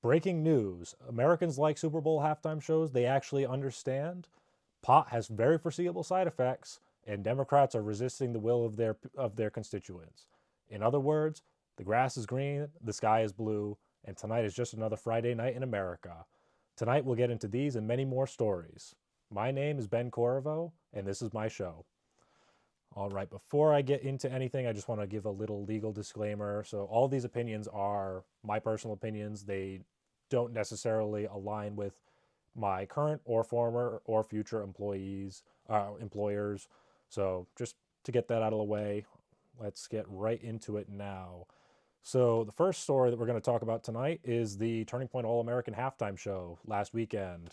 Breaking news. Americans like Super Bowl halftime shows. They actually understand. Pot has very foreseeable side effects, and Democrats are resisting the will of their constituents. In other words, the grass is green, the sky is blue, and tonight is just another Friday night in America. Tonight we'll get into these and many more stories. My name is Ben Corriveau, and this is my show. All right, before I get into anything, I just want to give a little legal disclaimer. So, all these opinions are my personal opinions. They don't necessarily align with my current or former or future employers. So, just to get that out of the way, let's get right into it now. So, the first story that we're going to talk about tonight is the Turning Point All American halftime show last weekend.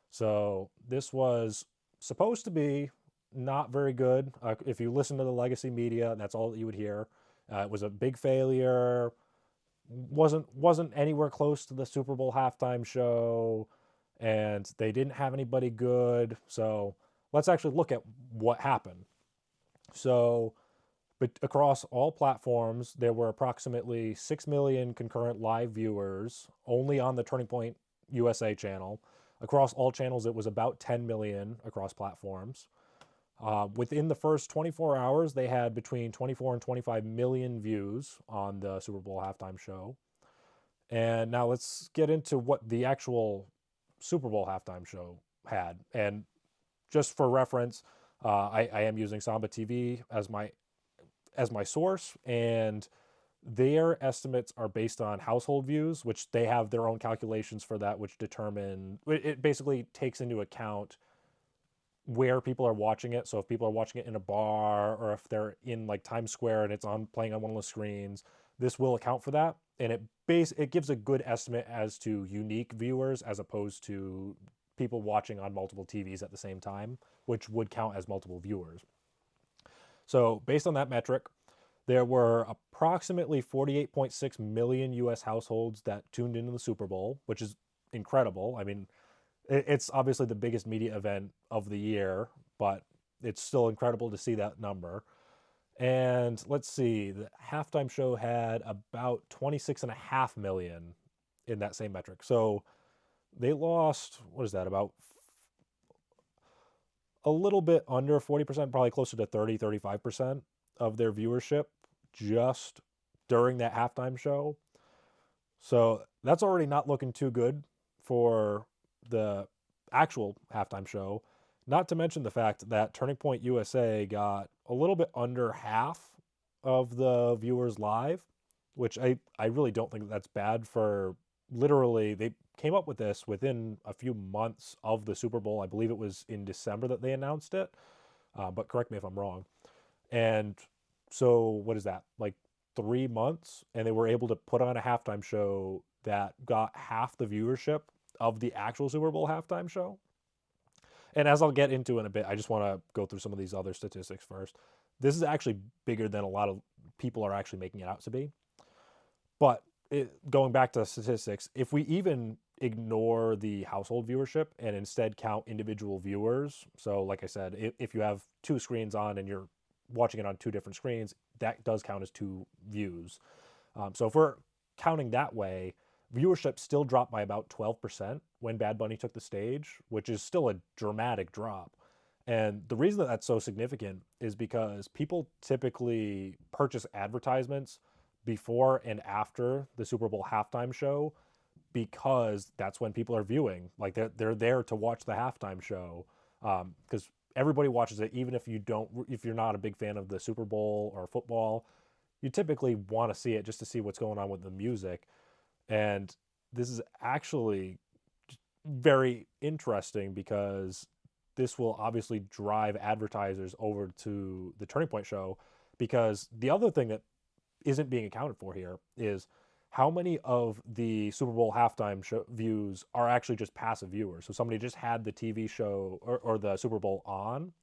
So, this was supposed to be not very good. If you listen to the legacy media, that's all that you would hear. It was a big failure. Wasn't anywhere close to the Super Bowl halftime show, and they didn't have anybody good. So let's actually look at what happened. So, but across all platforms, there were approximately 6 million concurrent live viewers only on the Turning Point USA channel. Across all channels, it was about 10 million across platforms. Within the first 24 hours, they had between 24 and 25 million views on the Super Bowl halftime show. And now let's get into what the actual Super Bowl halftime show had. And just for reference, I am using Samba TV as my source, and their estimates are based on household views, which they have their own calculations for that, which determine it basically takes into account where people are watching it. So if people are watching it in a bar or if they're in like Times Square and it's on playing on one of the screens, this will account for that. And it gives a good estimate as to unique viewers as opposed to people watching on multiple TVs at the same time, which would count as multiple viewers. So based on that metric, there were approximately 48.6 million US households that tuned into the Super Bowl, which is incredible. I mean, it's obviously the biggest media event of the year, but it's still incredible to see that number. And let's see, the halftime show had about 26.5 million in that same metric. So they lost, what is that, about a little bit under 40%, probably closer to 35% of their viewership just during that halftime show. So that's already not looking too good for the actual halftime show. Not to mention the fact that Turning Point USA got a little bit under half of the viewers live, which I really don't think that's bad for literally, they came up with this within a few months of the Super Bowl. I believe it was in December that they announced it, but correct me if I'm wrong. And so, what is that? Like 3 months? And they were able to put on a halftime show that got half the viewership of the actual Super Bowl halftime show. And as I'll get into in a bit, I just want to go through some of these other statistics first. This is actually bigger than a lot of people are actually making it out to be. But going back to statistics, if we even ignore the household viewership and instead count individual viewers, so like I said, if you have two screens on and you're watching it on two different screens, that does count as two views. So if we're counting that way, viewership still dropped by about 12% when Bad Bunny took the stage, which is still a dramatic drop. And the reason that that's so significant is because people typically purchase advertisements before and after the Super Bowl halftime show because that's when people are viewing. Like they're there to watch the halftime show because everybody watches it, even if you're not a big fan of the Super Bowl or football, you typically want to see it just to see what's going on with the music. And this is actually very interesting because this will obviously drive advertisers over to the Turning Point show. Because the other thing that isn't being accounted for here is how many of the Super Bowl halftime show views are actually just passive viewers. So somebody just had the TV show or the Super Bowl on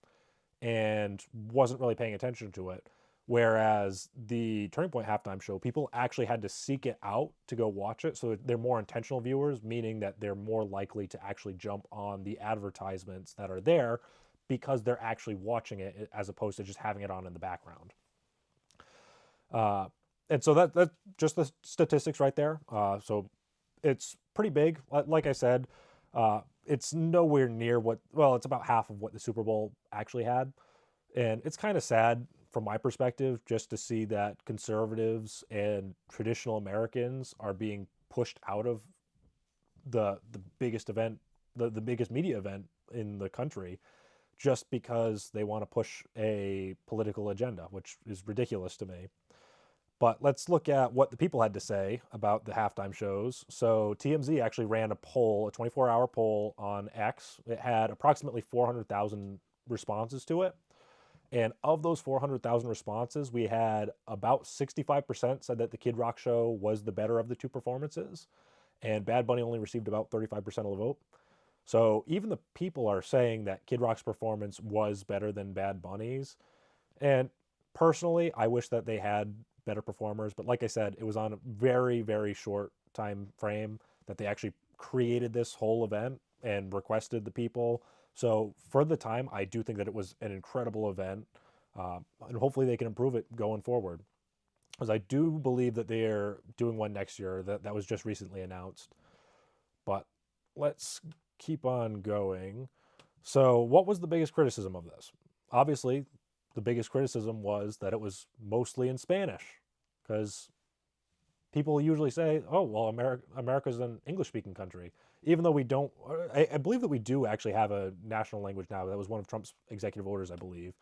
and wasn't really paying attention to it. Whereas the Turning Point halftime show, people actually had to seek it out to go watch it. So they're more intentional viewers, meaning that they're more likely to actually jump on the advertisements that are there because they're actually watching it as opposed to just having it on in the background. And so that's just the statistics right there. So it's pretty big. Like I said, it's nowhere near it's about half of what the Super Bowl actually had. And it's kind of sad from my perspective just to see that conservatives and traditional Americans are being pushed out of the biggest event, the biggest media event in the country, just because they want to push a political agenda, which is ridiculous to me. But let's look at what the people had to say about the halftime shows. So TMZ actually ran a poll, a 24-hour poll on X. It had approximately 400,000 responses to it. And of those 400,000 responses, we had about 65% said that the Kid Rock show was the better of the two performances. And Bad Bunny only received about 35% of the vote. So even the people are saying that Kid Rock's performance was better than Bad Bunny's. And personally, I wish that they had better performers. But like I said, it was on a very, very short time frame that they actually created this whole event and requested the people. So for the time, I do think that it was an incredible event. And hopefully they can improve it going forward. Because I do believe that they're doing one next year. That was just recently announced. But let's keep on going. So what was the biggest criticism of this? Obviously, the biggest criticism was that it was mostly in Spanish, because people usually say, "Oh, well, America's an English-speaking country," even though we don't. I believe that we do actually have a national language now. That was one of Trump's executive orders, I believe.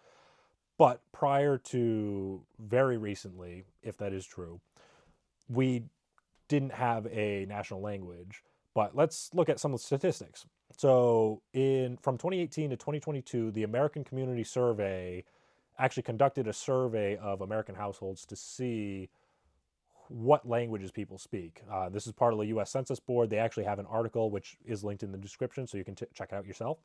But prior to very recently, if that is true, we didn't have a national language. But let's look at some of the statistics. So in from 2018 to 2022, the American Community Survey actually conducted a survey of American households to see what languages people speak. This is part of the U.S. Census Board. They actually have an article which is linked in the description, so you can check it out yourself.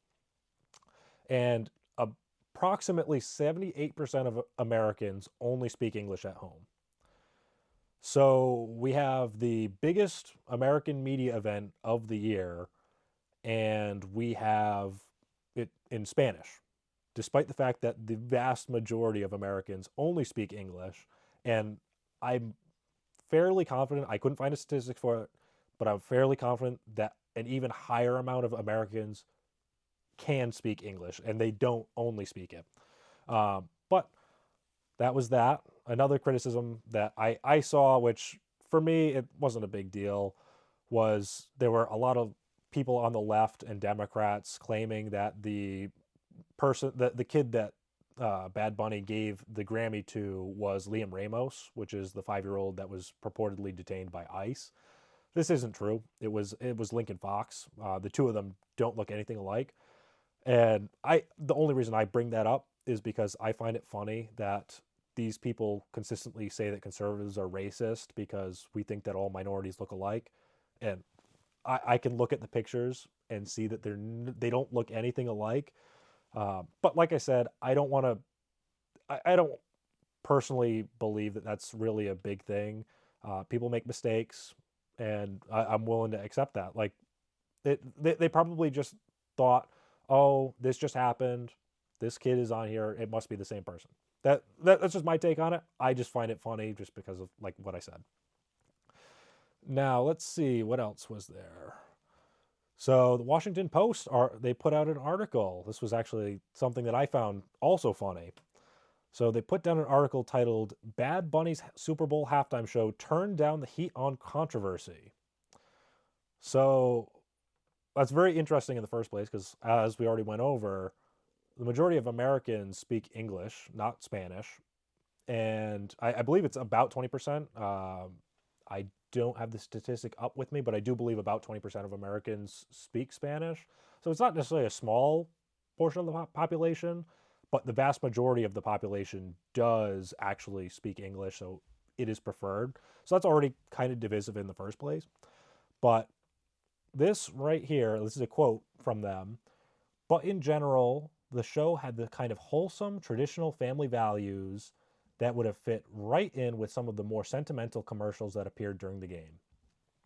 And approximately 78% of Americans only speak English at home. So we have the biggest American media event of the year, and we have it in Spanish, despite the fact that the vast majority of Americans only speak English. And I'm fairly confident, I couldn't find a statistic for it, but I'm fairly confident that an even higher amount of Americans can speak English, and they don't only speak it. But that was that. Another criticism that I saw, which for me, it wasn't a big deal, was there were a lot of people on the left and Democrats claiming that the kid that Bad Bunny gave the Grammy to was Liam Ramos, which is the 5-year-old that was purportedly detained by ICE. This isn't true. It was Lincoln Fox. The two of them don't look anything alike. And the only reason I bring that up is because I find it funny that these people consistently say that conservatives are racist because we think that all minorities look alike. And I can look at the pictures and see that they don't look anything alike. But like I said, I don't personally believe that that's really a big thing. People make mistakes, and I'm willing to accept that. Like, they probably just thought, oh, this just happened. This kid is on here. It must be the same person. That's just my take on it. I just find it funny just because of like what I said. Now, let's see, what else was there? So the Washington Post, they put out an article. This was actually something that I found also funny. So they put down an article titled "Bad Bunny's Super Bowl Halftime Show Turned Down the Heat on Controversy." So that's very interesting in the first place because, as we already went over, the majority of Americans speak English, not Spanish. And I believe it's about 20%. I don't have the statistic up with me, but I do believe about 20% of Americans speak Spanish. So it's not necessarily a small portion of the population, but the vast majority of the population does actually speak English, so it is preferred. So that's already kind of divisive in the first place. But this right here, this is a quote from them. But in general, the show had the kind of wholesome, traditional family values that would have fit right in with some of the more sentimental commercials that appeared during the game.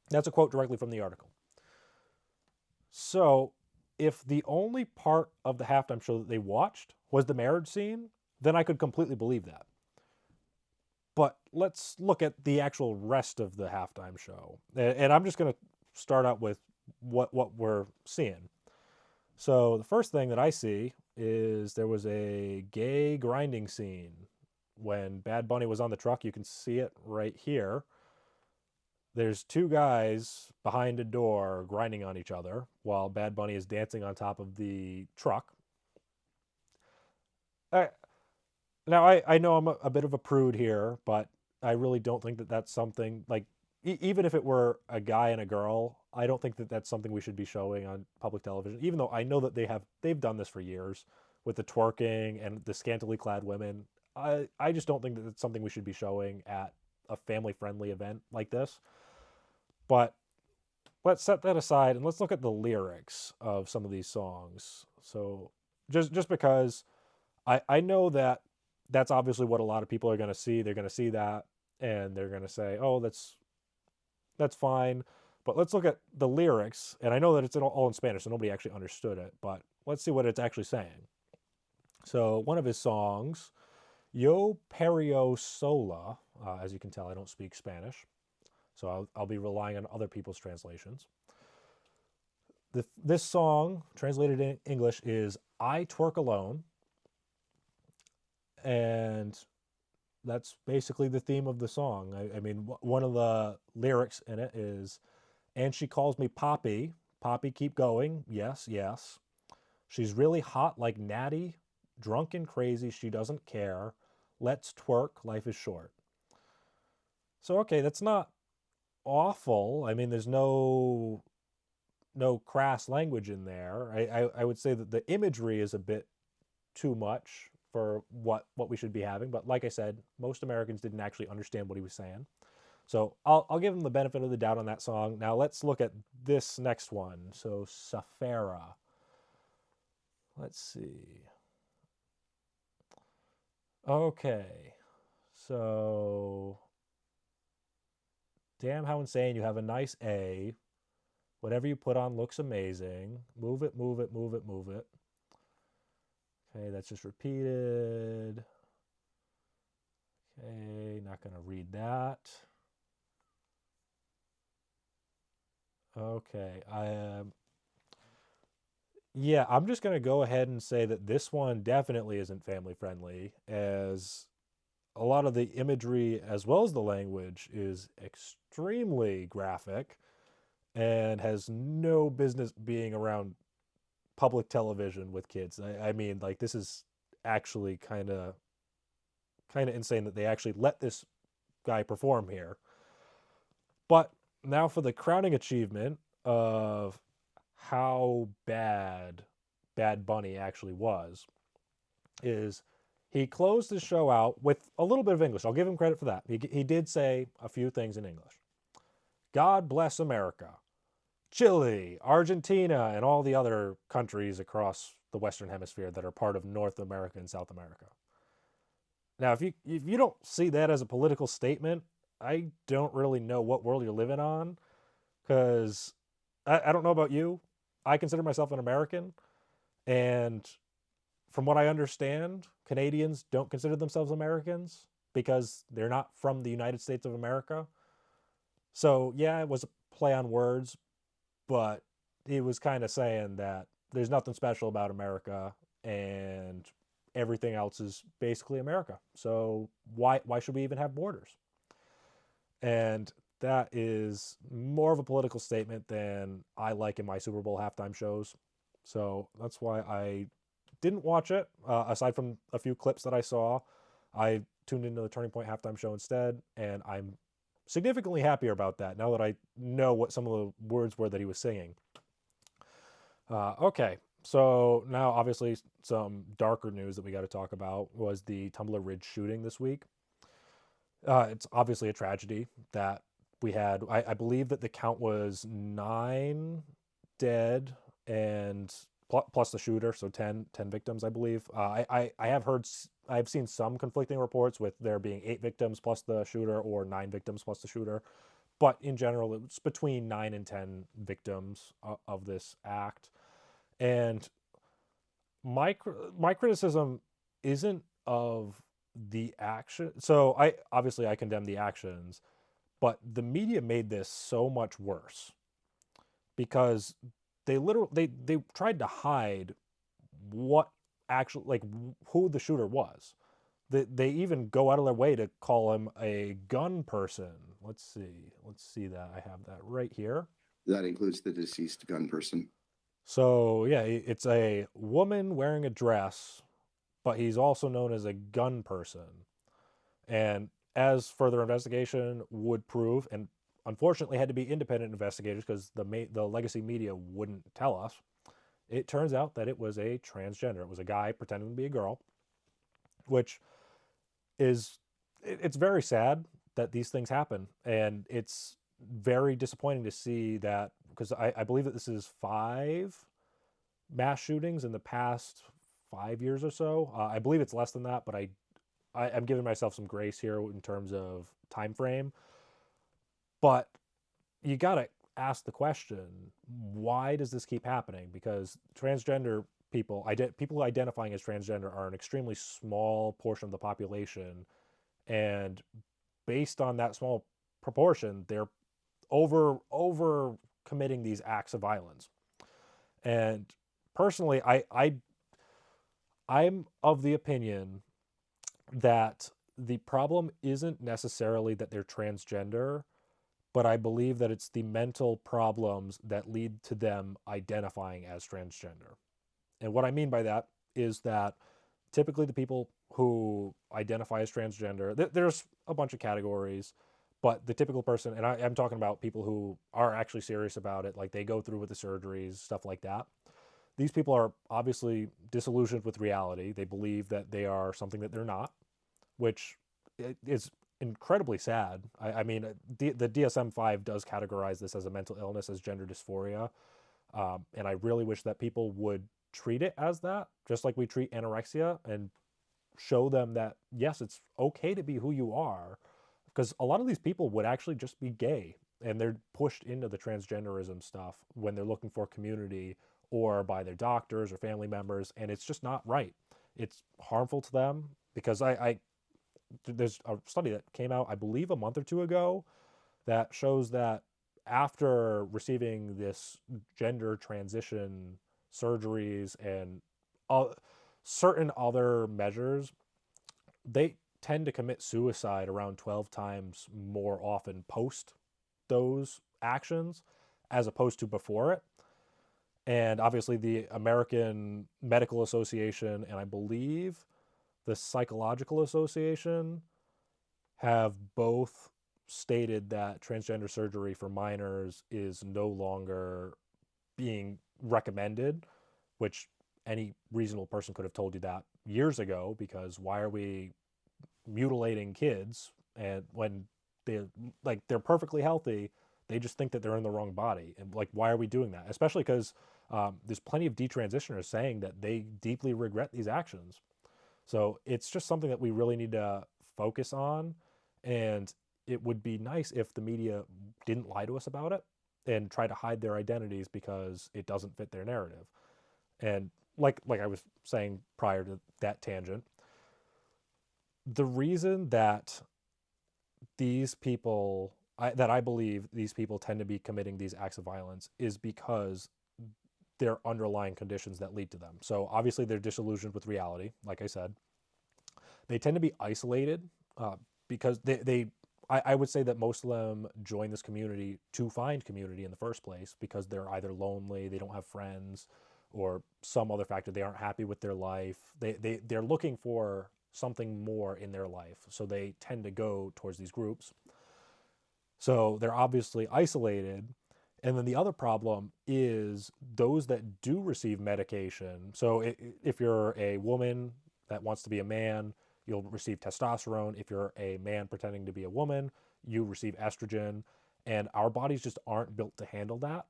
That's a quote directly from the article. So, if the only part of the halftime show that they watched was the marriage scene, then I could completely believe that. But let's look at the actual rest of the halftime show. And I'm just going to start out with what we're seeing. So the first thing that I see is there was a gay grinding scene when Bad Bunny was on the truck. You can see it right here. There's two guys behind a door grinding on each other while Bad Bunny is dancing on top of the truck. I, I know I'm a bit of a prude here, but I really don't think that that's something like even if it were a guy and a girl, I don't think that that's something we should be showing on public television. Even though I know that they've done this for years with the twerking and the scantily clad women. I just don't think that it's something we should be showing at a family friendly event like this. But let's set that aside and let's look at the lyrics of some of these songs. So just because I know that that's obviously what a lot of people are going to see. They're going to see that and they're going to say, "Oh, that's fine." But let's look at the lyrics. And I know that it's all in Spanish, so nobody actually understood it. But let's see what it's actually saying. So one of his songs, Yo Perio Sola, as you can tell, I don't speak Spanish. So I'll be relying on other people's translations. This song, translated in English, is I Twerk Alone. And that's basically the theme of the song. I mean, one of the lyrics in it is, and she calls me Poppy. Poppy, keep going. Yes, yes. She's really hot like Natty, drunk and crazy. She doesn't care. Let's twerk. Life is short. So, okay, that's not awful. I mean, there's no crass language in there. I would say that the imagery is a bit too much for what we should be having. But like I said, most Americans didn't actually understand what he was saying. So I'll give him the benefit of the doubt on that song. Now let's look at this next one. So Safara. Let's see. Okay. So damn how insane. You have a nice A. Whatever you put on looks amazing. Move it, move it, move it, move it. Okay, that's just repeated. Okay, not going to read that. Okay, yeah, I'm just going to go ahead and say that this one definitely isn't family friendly, as a lot of the imagery as well as the language is extremely graphic and has no business being around public television with kids. I mean, like this is actually kind of insane that they actually let this guy perform here. But now for the crowning achievement of how bad Bad Bunny actually was, is he closed the show out with a little bit of English. I'll give him credit for that. He did say a few things in English. God bless America. Chile, Argentina, and all the other countries across the Western Hemisphere that are part of North America and South America. Now, if you don't see that as a political statement, I don't really know what world you're living on, because I don't know about you. I consider myself an American, and from what I understand, Canadians don't consider themselves Americans because they're not from the United States of America. So, yeah, it was a play on words, but he was kind of saying that there's nothing special about America and everything else is basically America. So why should we even have borders? And that is more of a political statement than I like in my Super Bowl halftime shows. So that's why I didn't watch it. Aside from a few clips that I saw, I tuned into the Turning Point halftime show instead, and I'm significantly happier about that now that I know what some of the words were that he was singing. Okay, so now obviously some darker news that we got to talk about was the Tumbler Ridge shooting this week. It's obviously a tragedy that we had. I believe that the count was 9 dead and plus the shooter, so 10 victims, I believe. I have heard, I've seen some conflicting reports with there being 8 victims plus the shooter or 9 victims plus the shooter. But in general, it's between 9 and 10 victims of this act. And my criticism isn't of the action. So I condemn the actions, but the media made this so much worse. because they tried to hide what actually, like, who the shooter was. They even go out of their way to call him a gun person. Let's see that. I have that right here. That includes the deceased gun person. So yeah, it's a woman wearing a dress, but he's also known as a gun person. And as further investigation would prove, and unfortunately had to be independent investigators because the legacy media wouldn't tell us, it turns out that it was a transgender. It was a guy pretending to be a girl, which is it's very sad that these things happen, and it's very disappointing to see that because I believe that this is 5 mass shootings in the past 5 years or so. I believe it's less than that, but I'm giving myself some grace here in terms of time frame. But you gotta ask the question: why does this keep happening? Because transgender people identifying as transgender are an extremely small portion of the population, and based on that small proportion, they're over committing these acts of violence. And personally, I'm of the opinion that the problem isn't necessarily that they're transgender, but I believe that it's the mental problems that lead to them identifying as transgender. And what I mean by that is that typically the people who identify as transgender, there's a bunch of categories, but the typical person, and I'm talking about people who are actually serious about it, like they go through with the surgeries, stuff like that. These people are obviously disillusioned with reality. They believe that they are something that they're not, which is incredibly sad. I mean, the DSM-5 does categorize this as a mental illness, as gender dysphoria. And I really wish that people would treat it as that, just like we treat anorexia, and show them that, yes, it's okay to be who you are. Because a lot of these people would actually just be gay and they're pushed into the transgenderism stuff when they're looking for community or by their doctors or family members. And it's just not right. It's harmful to them because there's a study that came out, I believe, a month or two ago that shows that after receiving this gender transition surgeries and uh, certain other measures, they tend to commit suicide around 12 times more often post those actions as opposed to before it. And obviously, the American Medical Association and I believe the Psychological Association have both stated that transgender surgery for minors is no longer being recommended, which any reasonable person could have told you that years ago, because why are we mutilating kids and when they're perfectly healthy, they just think that they're in the wrong body, and like why are we doing that, especially because there's plenty of detransitioners saying that they deeply regret these actions. So it's just something that we really need to focus on. And it would be nice if the media didn't lie to us about it and try to hide their identities because it doesn't fit their narrative. And like I was saying prior to that tangent, the reason that these people that I believe these people tend to be committing these acts of violence is because there are underlying conditions that lead to them. So obviously they're disillusioned with reality, like I said. They tend to be isolated because I would say that most of them join this community to find community in the first place because they're either lonely, they don't have friends, or some other factor. They aren't happy with their life. They're looking for something more in their life. So they tend to go towards these groups. So they're obviously isolated. And then the other problem is those that do receive medication. So if you're a woman that wants to be a man, you'll receive testosterone. If you're a man pretending to be a woman, you receive estrogen. And our bodies just aren't built to handle that,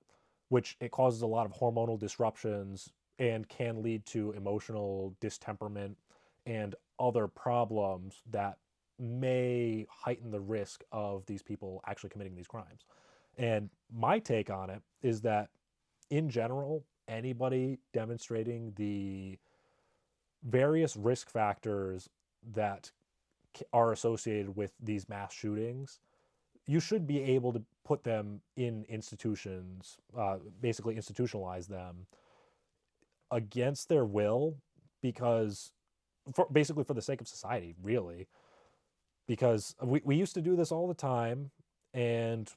which it causes a lot of hormonal disruptions and can lead to emotional distemperament and other problems that may heighten the risk of these people actually committing these crimes. And my take on it is that, in general, anybody demonstrating the various risk factors that are associated with these mass shootings, you should be able to put them in institutions, basically institutionalize them against their will, because basically for the sake of society, really, because we used to do this all the time, and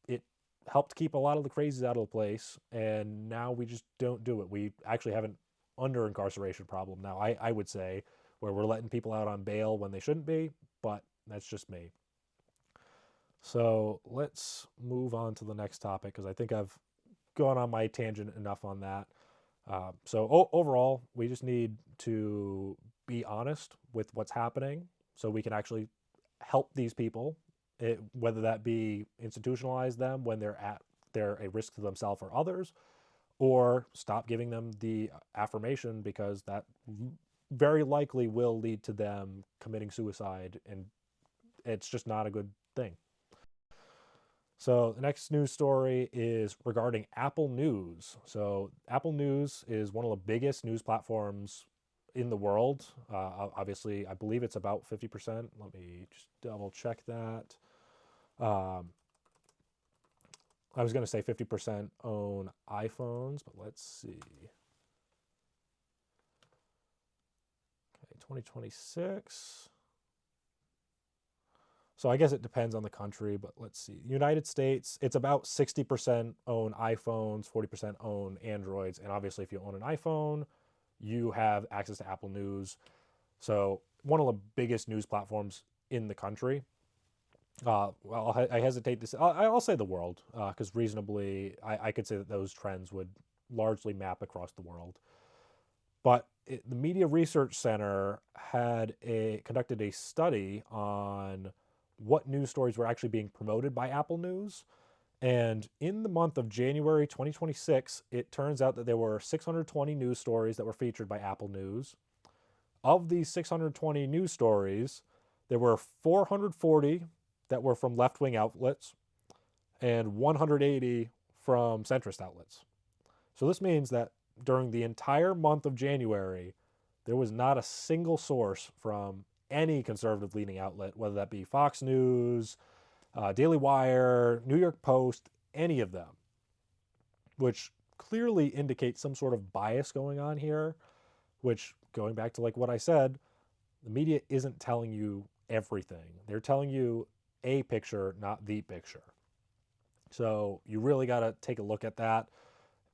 it helped keep a lot of the crazies out of the place, and now we just don't do it. We actually have an under incarceration problem now, I would say, where we're letting people out on bail when they shouldn't be, but that's just me. So let's move on to the next topic, because I think I've gone on my tangent enough on that. Overall, we just need to be honest with what's happening so we can actually help these people, whether that be institutionalize them when they're a risk to themselves or others, or stop giving them the affirmation, because that very likely will lead to them committing suicide, and it's just not a good thing. So the next news story is regarding Apple News. So Apple News is one of the biggest news platforms in the world. Obviously, I believe it's about 50%. Let me just double check that. I was going to say 50% own iPhones, but let's see. Okay, 2026. So I guess it depends on the country, but let's see. United States, it's about 60% own iPhones, 40% own Androids. And obviously, if you own an iPhone, you have access to Apple News. So one of the biggest news platforms in the country. Well, I hesitate to say, I'll say the world, because reasonably, I could say that those trends would largely map across the world. But the Media Research Center had conducted a study on what news stories were actually being promoted by Apple News. And in the month of January 2026, it turns out that there were 620 news stories that were featured by Apple News. Of these 620 news stories, there were 440 that were from left-wing outlets and 180 from centrist outlets. So this means that during the entire month of January, there was not a single source from any conservative leaning outlet, whether that be Fox News, Daily Wire, New York Post, any of them, which clearly indicates some sort of bias going on here, which, going back to like what I said, the media isn't telling you everything. They're telling you a picture, not the picture. So you really got to take a look at that.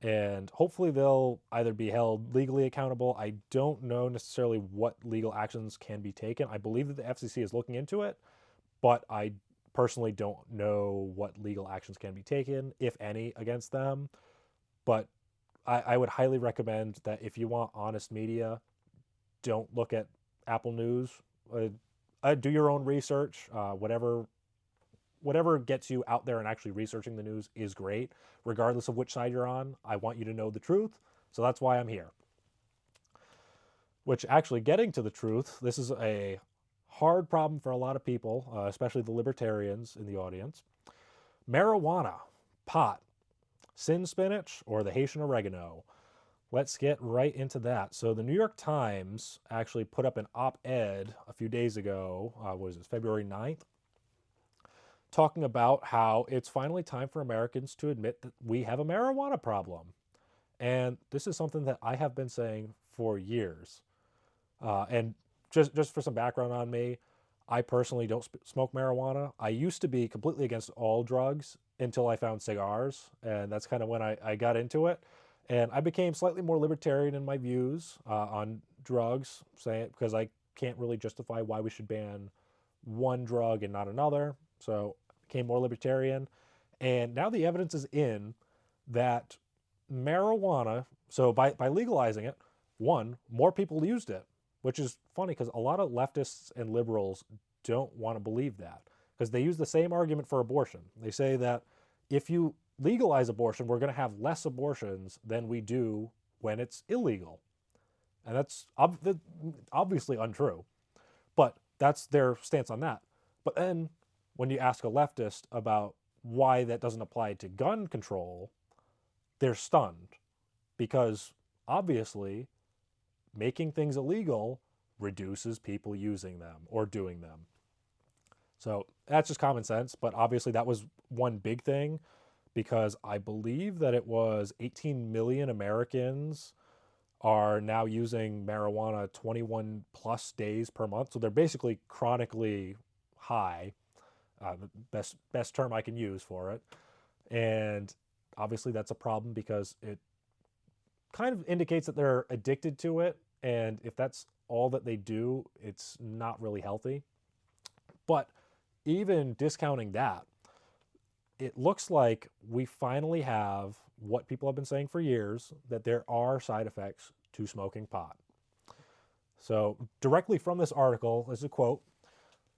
And hopefully they'll either be held legally accountable. I don't know necessarily what legal actions can be taken. I believe that the FCC is looking into it, but I personally don't know what legal actions can be taken, if any, against them. But I would highly recommend that if you want honest media, don't look at Apple News. Do your own research. Whatever gets you out there and actually researching the news is great, regardless of which side you're on. I want you to know the truth, so that's why I'm here. Which, actually, getting to the truth, this is a hard problem for a lot of people, especially the libertarians in the audience. Marijuana, pot, sin spinach, or the Haitian oregano. Let's get right into that. So the New York Times actually put up an op-ed a few days ago, February 9th, talking about how it's finally time for Americans to admit that we have a marijuana problem. And this is something that I have been saying for years. And just for some background on me, I personally don't smoke marijuana. I used to be completely against all drugs until I found cigars, and that's kind of when I got into it. And I became slightly more libertarian in my views on drugs, because I can't really justify why we should ban one drug and not another. So I became more libertarian. And now the evidence is in that marijuana, so by legalizing it, one, more people used it, which is funny because a lot of leftists and liberals don't want to believe that, because they use the same argument for abortion. They say that if you legalize abortion, we're going to have less abortions than we do when it's illegal. And that's obviously untrue, but that's their stance on that. But then when you ask a leftist about why that doesn't apply to gun control, they're stunned, because obviously making things illegal reduces people using them or doing them. So that's just common sense. But obviously, that was one big thing because I believe that it was 18 million Americans are now using marijuana 21 plus days per month. So they're basically chronically high. The best term I can use for it. And obviously, that's a problem because it kind of indicates that they're addicted to it. And if that's all that they do, it's not really healthy. But even discounting that, it looks like we finally have what people have been saying for years, that there are side effects to smoking pot. So, directly from this article is a quote: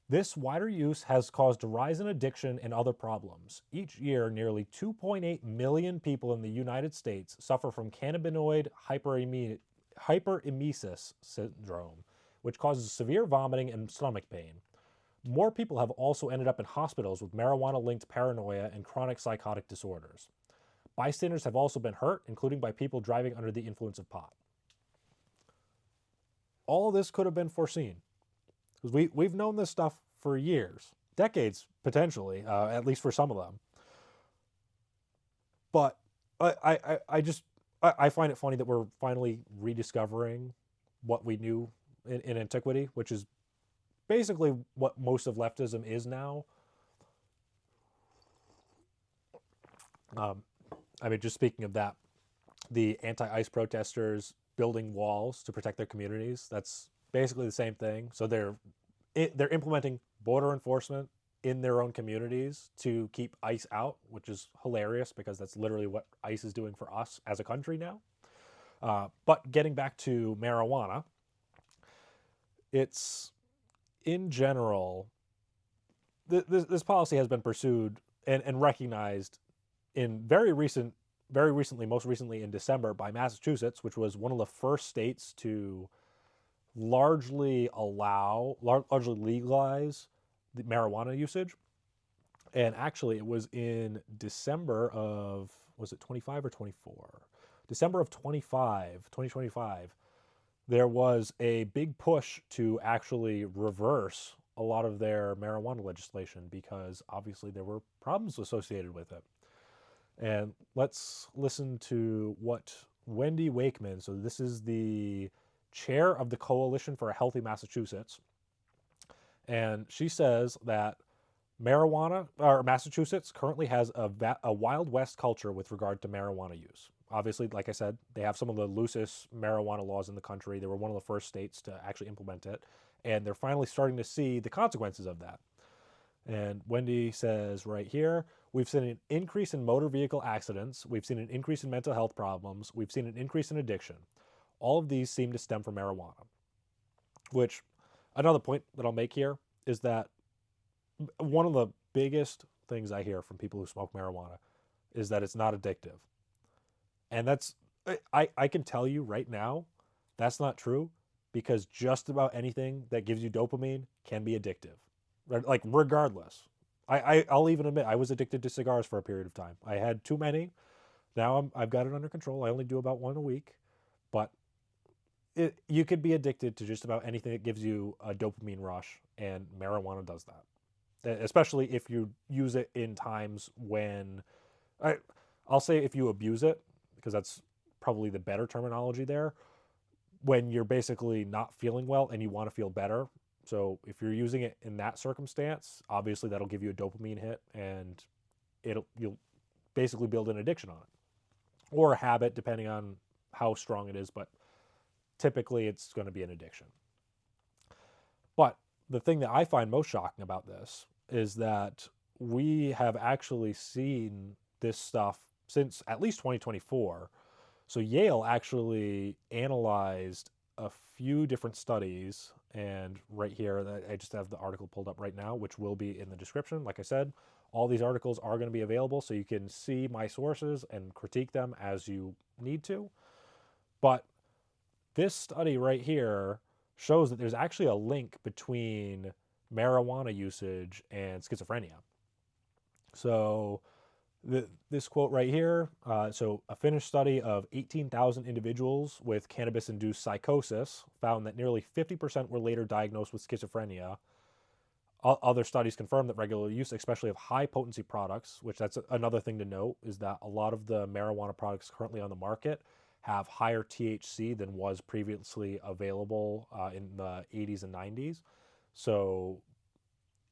"This wider use has caused a rise in addiction and other problems. Each year, nearly 2.8 million people in the United States suffer from cannabinoid hyperemesis syndrome, which causes severe vomiting and stomach pain. More people have also ended up in hospitals with marijuana linked paranoia and chronic psychotic disorders. Bystanders have also been hurt, including by people driving under the influence of pot." All of this could have been foreseen because we've known this stuff for years, decades potentially, at least for some of them. But I find it funny that we're finally rediscovering what we knew in antiquity, which is basically what most of leftism is now. I mean, just speaking of that, the anti-ICE protesters building walls to protect their communities, that's basically the same thing. So they're implementing border enforcement in their own communities to keep ICE out, which is hilarious because that's literally what ICE is doing for us as a country now. But getting back to marijuana, it's in general, this policy has been pursued and recognized in very recently, most recently in December by Massachusetts, which was one of the first states to largely legalize the marijuana usage. And actually, it was in December of, was it 25 or 24? December of 2025, there was a big push to actually reverse a lot of their marijuana legislation because obviously there were problems associated with it. And let's listen to what Wendy Wakeman, so this is the chair of the Coalition for a Healthy Massachusetts, and she says that Massachusetts currently has a Wild West culture with regard to marijuana use. Obviously, like I said, they have some of the loosest marijuana laws in the country. They were one of the first states to actually implement it, and they're finally starting to see the consequences of that. And Wendy says right here, we've seen an increase in motor vehicle accidents. We've seen an increase in mental health problems. We've seen an increase in addiction. All of these seem to stem from marijuana. Which, another point that I'll make here is that one of the biggest things I hear from people who smoke marijuana is that it's not addictive. And that's, I can tell you right now, that's not true because just about anything that gives you dopamine can be addictive. Like, regardless. I'll even admit I was addicted to cigars for a period of time. I had too many. Now I've got it under control. I only do about one a week. But you could be addicted to just about anything that gives you a dopamine rush, and marijuana does that. Especially if you use it in times when, I'll say if you abuse it, because that's probably the better terminology there, when you're basically not feeling well and you want to feel better. So if you're using it in that circumstance, obviously that'll give you a dopamine hit, and you'll basically build an addiction on it, or a habit depending on how strong it is. But typically it's going to be an addiction. But the thing that I find most shocking about this is that we have actually seen this stuff since at least 2024. So Yale actually analyzed a few different studies, and right here, I just have the article pulled up right now, which will be in the description. Like I said, all these articles are going to be available, so you can see my sources and critique them as you need to. But this study right here shows that there's actually a link between marijuana usage and schizophrenia. So this quote right here, so a Finnish study of 18,000 individuals with cannabis-induced psychosis found that nearly 50% were later diagnosed with schizophrenia. Other studies confirm that regular use, especially of high potency products, which that's another thing to note, is that a lot of the marijuana products currently on the market have higher THC than was previously available in the 80s and 90s. So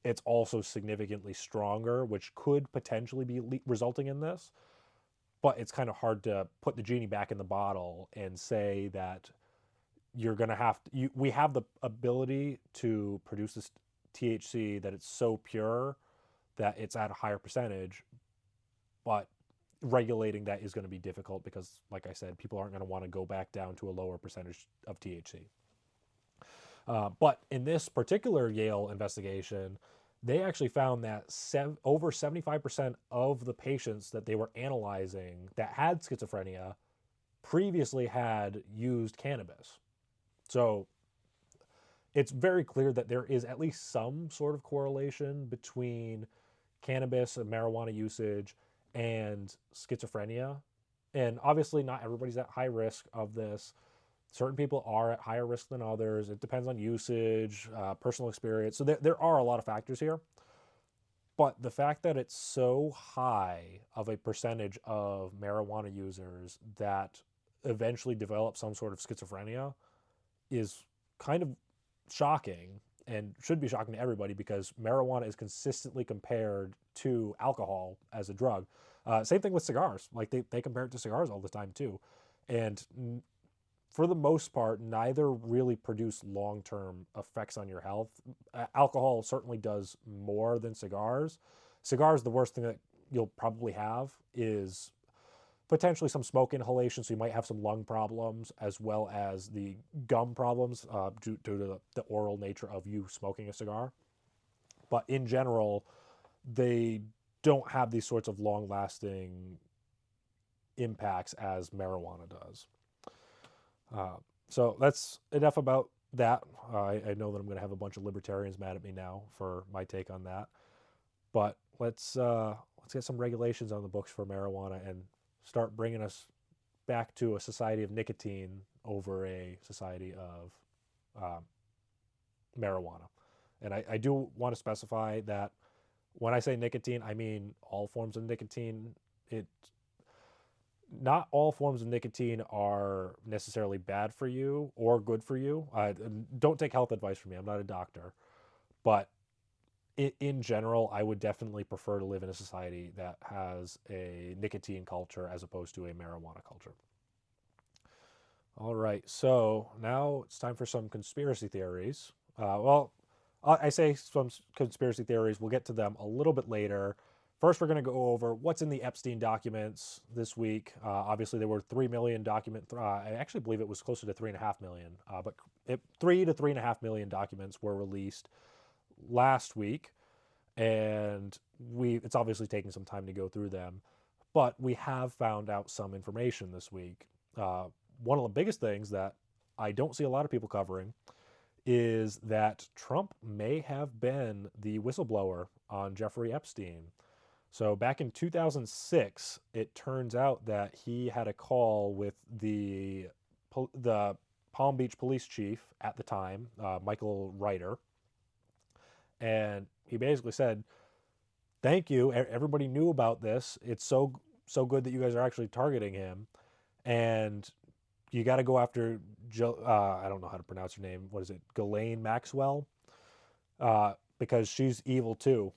it's also significantly stronger, which could potentially be resulting in this. But it's kind of hard to put the genie back in the bottle and say that you're going to have to, we have the ability to produce this THC that it's so pure that it's at a higher percentage, but regulating that is going to be difficult because, like I said, people aren't going to want to go back down to a lower percentage of THC. But in this particular Yale investigation, they actually found that over 75% of the patients that they were analyzing that had schizophrenia previously had used cannabis. So it's very clear that there is at least some sort of correlation between cannabis and marijuana usage and schizophrenia. And obviously, not everybody's at high risk of this. Certain people are at higher risk than others. It depends on usage, personal experience. So there are a lot of factors here. But the fact that it's so high of a percentage of marijuana users that eventually develop some sort of schizophrenia is kind of shocking and should be shocking to everybody because marijuana is consistently compared to alcohol as a drug. Same thing with cigars. Like they compare it to cigars all the time too. And for the most part, neither really produce long-term effects on your health. Alcohol certainly does more than cigars. Cigars, the worst thing that you'll probably have is potentially some smoke inhalation, so you might have some lung problems as well as the gum problems due to the oral nature of you smoking a cigar. But in general, they don't have these sorts of long-lasting impacts as marijuana does. So that's enough about that. I know that I'm going to have a bunch of libertarians mad at me now for my take on that. But let's get some regulations on the books for marijuana and start bringing us back to a society of nicotine over a society of marijuana. And I do want to specify that when I say nicotine, I mean all forms of nicotine. Not all forms of nicotine are necessarily bad for you or good for you. Don't take health advice from me. I'm not a doctor. But in general, I would definitely prefer to live in a society that has a nicotine culture as opposed to a marijuana culture. All right, so now it's time for some conspiracy theories. I say some conspiracy theories. We'll get to them a little bit later. First, we're going to go over what's in the Epstein documents this week. Obviously, there were 3 million documents. I actually believe it was closer to 3.5 million, but 3 to 3.5 million documents were released last week, and it's obviously taking some time to go through them, but we have found out some information this week. One of the biggest things that I don't see a lot of people covering is that Trump may have been the whistleblower on Jeffrey Epstein. So back in 2006, it turns out that he had a call with the Palm Beach police chief at the time, Michael Reiter, and he basically said, "Thank you. Everybody knew about this. It's so good that you guys are actually targeting him, and you got to go after I don't know how to pronounce her name. What is it? Ghislaine Maxwell, because she's evil too."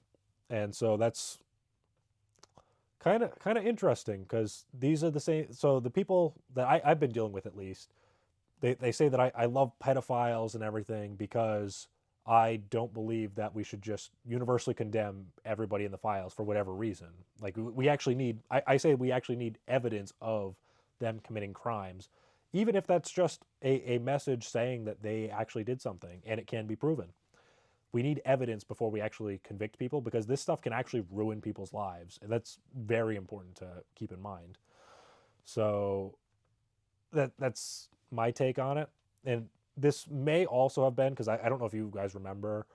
And so that's kind of interesting because these are the same. So the people that I've been dealing with, at least, they say that I love pedophiles and everything because I don't believe that we should just universally condemn everybody in the files for whatever reason. Like we actually need, I say we actually need evidence of them committing crimes, even if that's just a message saying that they actually did something and it can be proven. We need evidence before we actually convict people because this stuff can actually ruin people's lives. And that's very important to keep in mind. So that's my take on it. And this may also have been, because I don't know if you guys remember,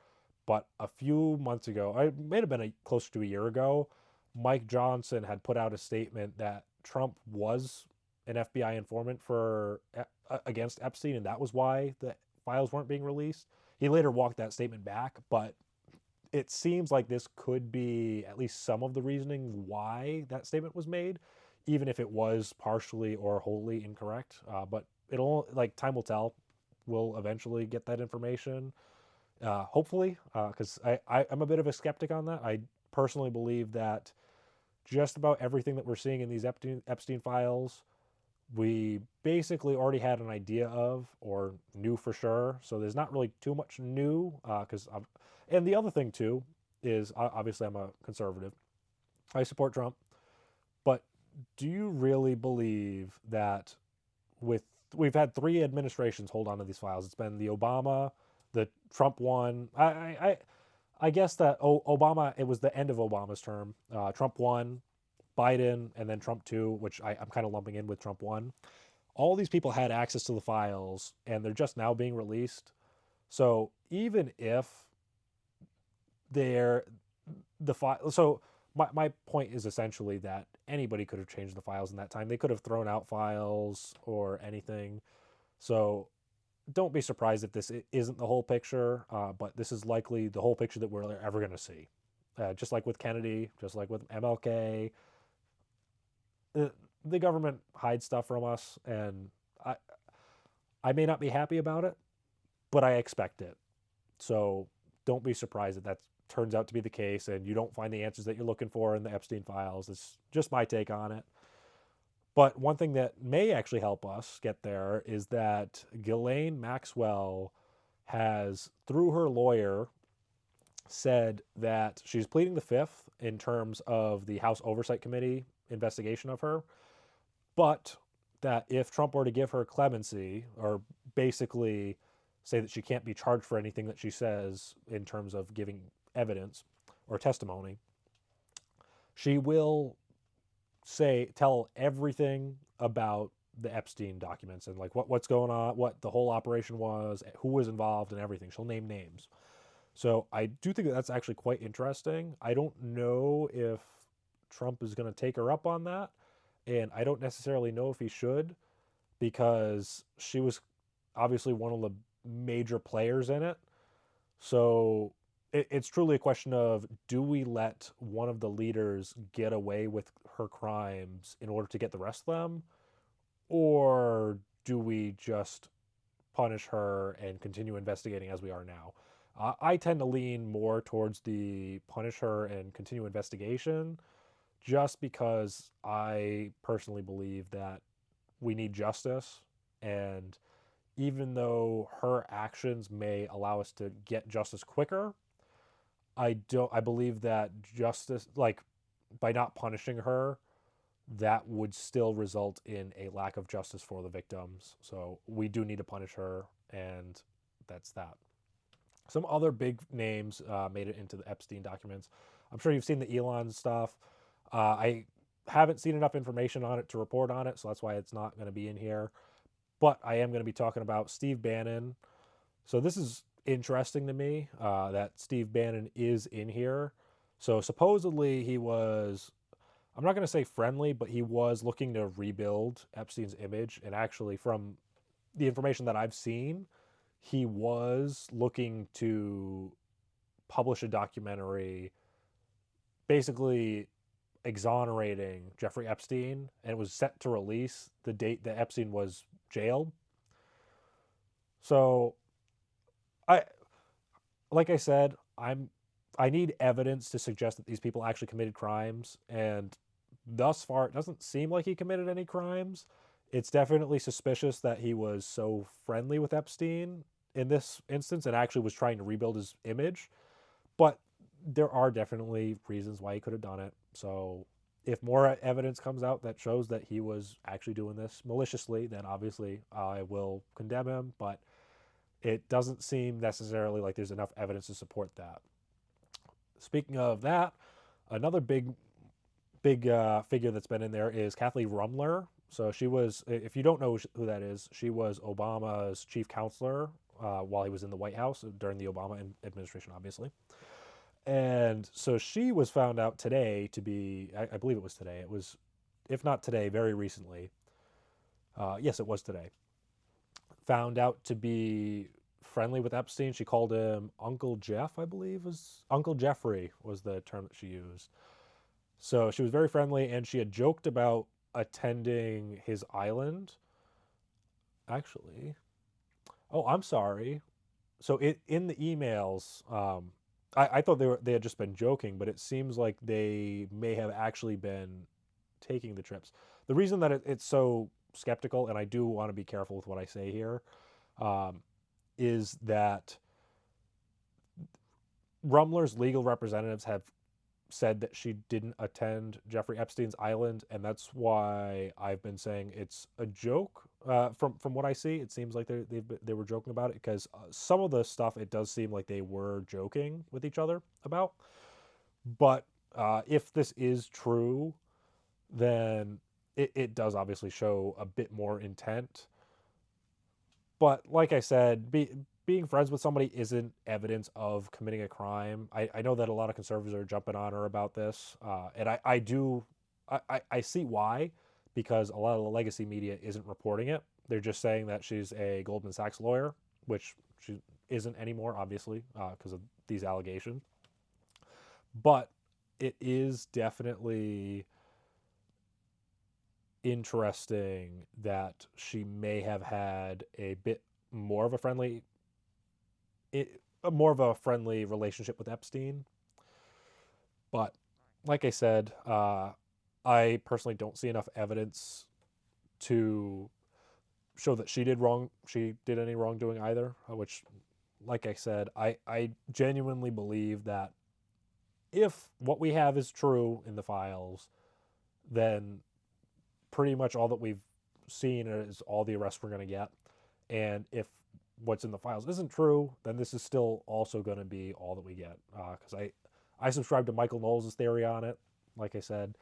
but a few months ago, it may have been close to a year ago, Mike Johnson had put out a statement that Trump was an FBI informant against Epstein, and that was why the files weren't being released. He later walked that statement back, but it seems like this could be at least some of the reasoning why that statement was made, even if it was partially or wholly incorrect. But it'll, like, time will tell. We'll eventually get that information, hopefully, because I'm a bit of a skeptic on that. I personally believe that just about everything that we're seeing in these Epstein files, we basically already had an idea of or knew for sure. So there's not really too much new. Because and the other thing too is, obviously I'm a conservative. I support Trump, but do you really believe that with we've had three administrations hold on to these files? It's been the Obama, the Trump one. I guess that Obama, it was the end of Obama's term. Trump one, Biden, and then Trump two, which I'm kind of lumping in with Trump one. All these people had access to the files, and they're just now being released. So even if they're the file, so my point is essentially that anybody could have changed the files in that time. They could have thrown out files or anything. So don't be surprised if this isn't the whole picture, but this is likely the whole picture that we're ever going to see. Just like with Kennedy, just like with MLK, the government hides stuff from us, and I I may not be happy about it, but I expect it. So don't be surprised that that turns out to be the case, and you don't find the answers that you're looking for in the Epstein files. It's just my take on it. But one thing that may actually help us get there is that Ghislaine Maxwell has, through her lawyer, said that she's pleading the fifth in terms of the House Oversight Committee investigation of her, but that if Trump were to give her clemency, or basically say that she can't be charged for anything that she says in terms of giving evidence or testimony, she will tell everything about the Epstein documents and like what's going on, what the whole operation was, who was involved, and everything. She'll name names. So I do think that that's actually quite interesting. I don't know if Trump is going to take her up on that, and I don't necessarily know if he should, because she was obviously one of the major players in it. So it's truly a question of, do we let one of the leaders get away with her crimes in order to get the rest of them? Or do we just punish her and continue investigating as we are now? I tend to lean more towards the punish her and continue investigation, just because I personally believe that we need justice. And even though her actions may allow us to get justice quicker, I believe that justice, like, by not punishing her, that would still result in a lack of justice for the victims. So we do need to punish her, and that's that. Some other big names made it into the Epstein documents. I'm sure you've seen the Elon stuff. I haven't seen enough information on it to report on it, so that's why it's not going to be in here. But I am going to be talking about Steve Bannon. So this is interesting to me, that Steve Bannon is in here. So supposedly he was, I'm not going to say friendly, but he was looking to rebuild Epstein's image. And actually, from the information that I've seen, he was looking to publish a documentary basically exonerating Jeffrey Epstein, and it was set to release the date that Epstein was jailed. So I like I said, I need evidence to suggest that these people actually committed crimes, and thus far it doesn't seem like he committed any crimes. It's definitely suspicious that he was so friendly with Epstein in this instance and actually was trying to rebuild his image. But there are definitely reasons why he could have done it. So if more evidence comes out that shows that he was actually doing this maliciously, then obviously I will condemn him. But it doesn't seem necessarily like there's enough evidence to support that. Speaking of that, another big figure that's been in there is Kathleen Rumler. So she was, if you don't know who that is, she was Obama's chief counselor while he was in the White House during the Obama administration, obviously. And so she was found out today to be, I believe it was today. It was, if not today, very recently. Yes, it was today. Found out to be friendly with Epstein. She called him Uncle Jeff, I believe, was Uncle Jeffrey was the term that she used. So she was very friendly, and she had joked about attending his island. Actually, oh, I'm sorry. So in the emails, I thought they had just been joking, but it seems like they may have actually been taking the trips. The reason that it's so skeptical, and I do want to be careful with what I say here, um, is that Rumler's legal representatives have said that she didn't attend Jeffrey Epstein's island, and that's why I've been saying it's a joke. From what I see, it seems like they were joking about it because some of the stuff it does seem like they were joking with each other about. But if this is true, then it does obviously show a bit more intent. But like I said, being friends with somebody isn't evidence of committing a crime. I know that a lot of conservatives are jumping on her about this, and I do, I see why, because a lot of the legacy media isn't reporting it. They're just saying that she's a Goldman Sachs lawyer, which she isn't anymore, obviously, because of these allegations. But it is definitely interesting that she may have had a bit more of a friendly more of a friendly relationship with Epstein. But like I said, I personally don't see enough evidence to show that she did wrong. She did any wrongdoing either. Which, like I said, I genuinely believe that if what we have is true in the files, then pretty much all that we've seen is all the arrests we're going to get. And if what's in the files isn't true, then this is still also going to be all that we get. Because I subscribe to Michael Knowles' theory on it. Like I said,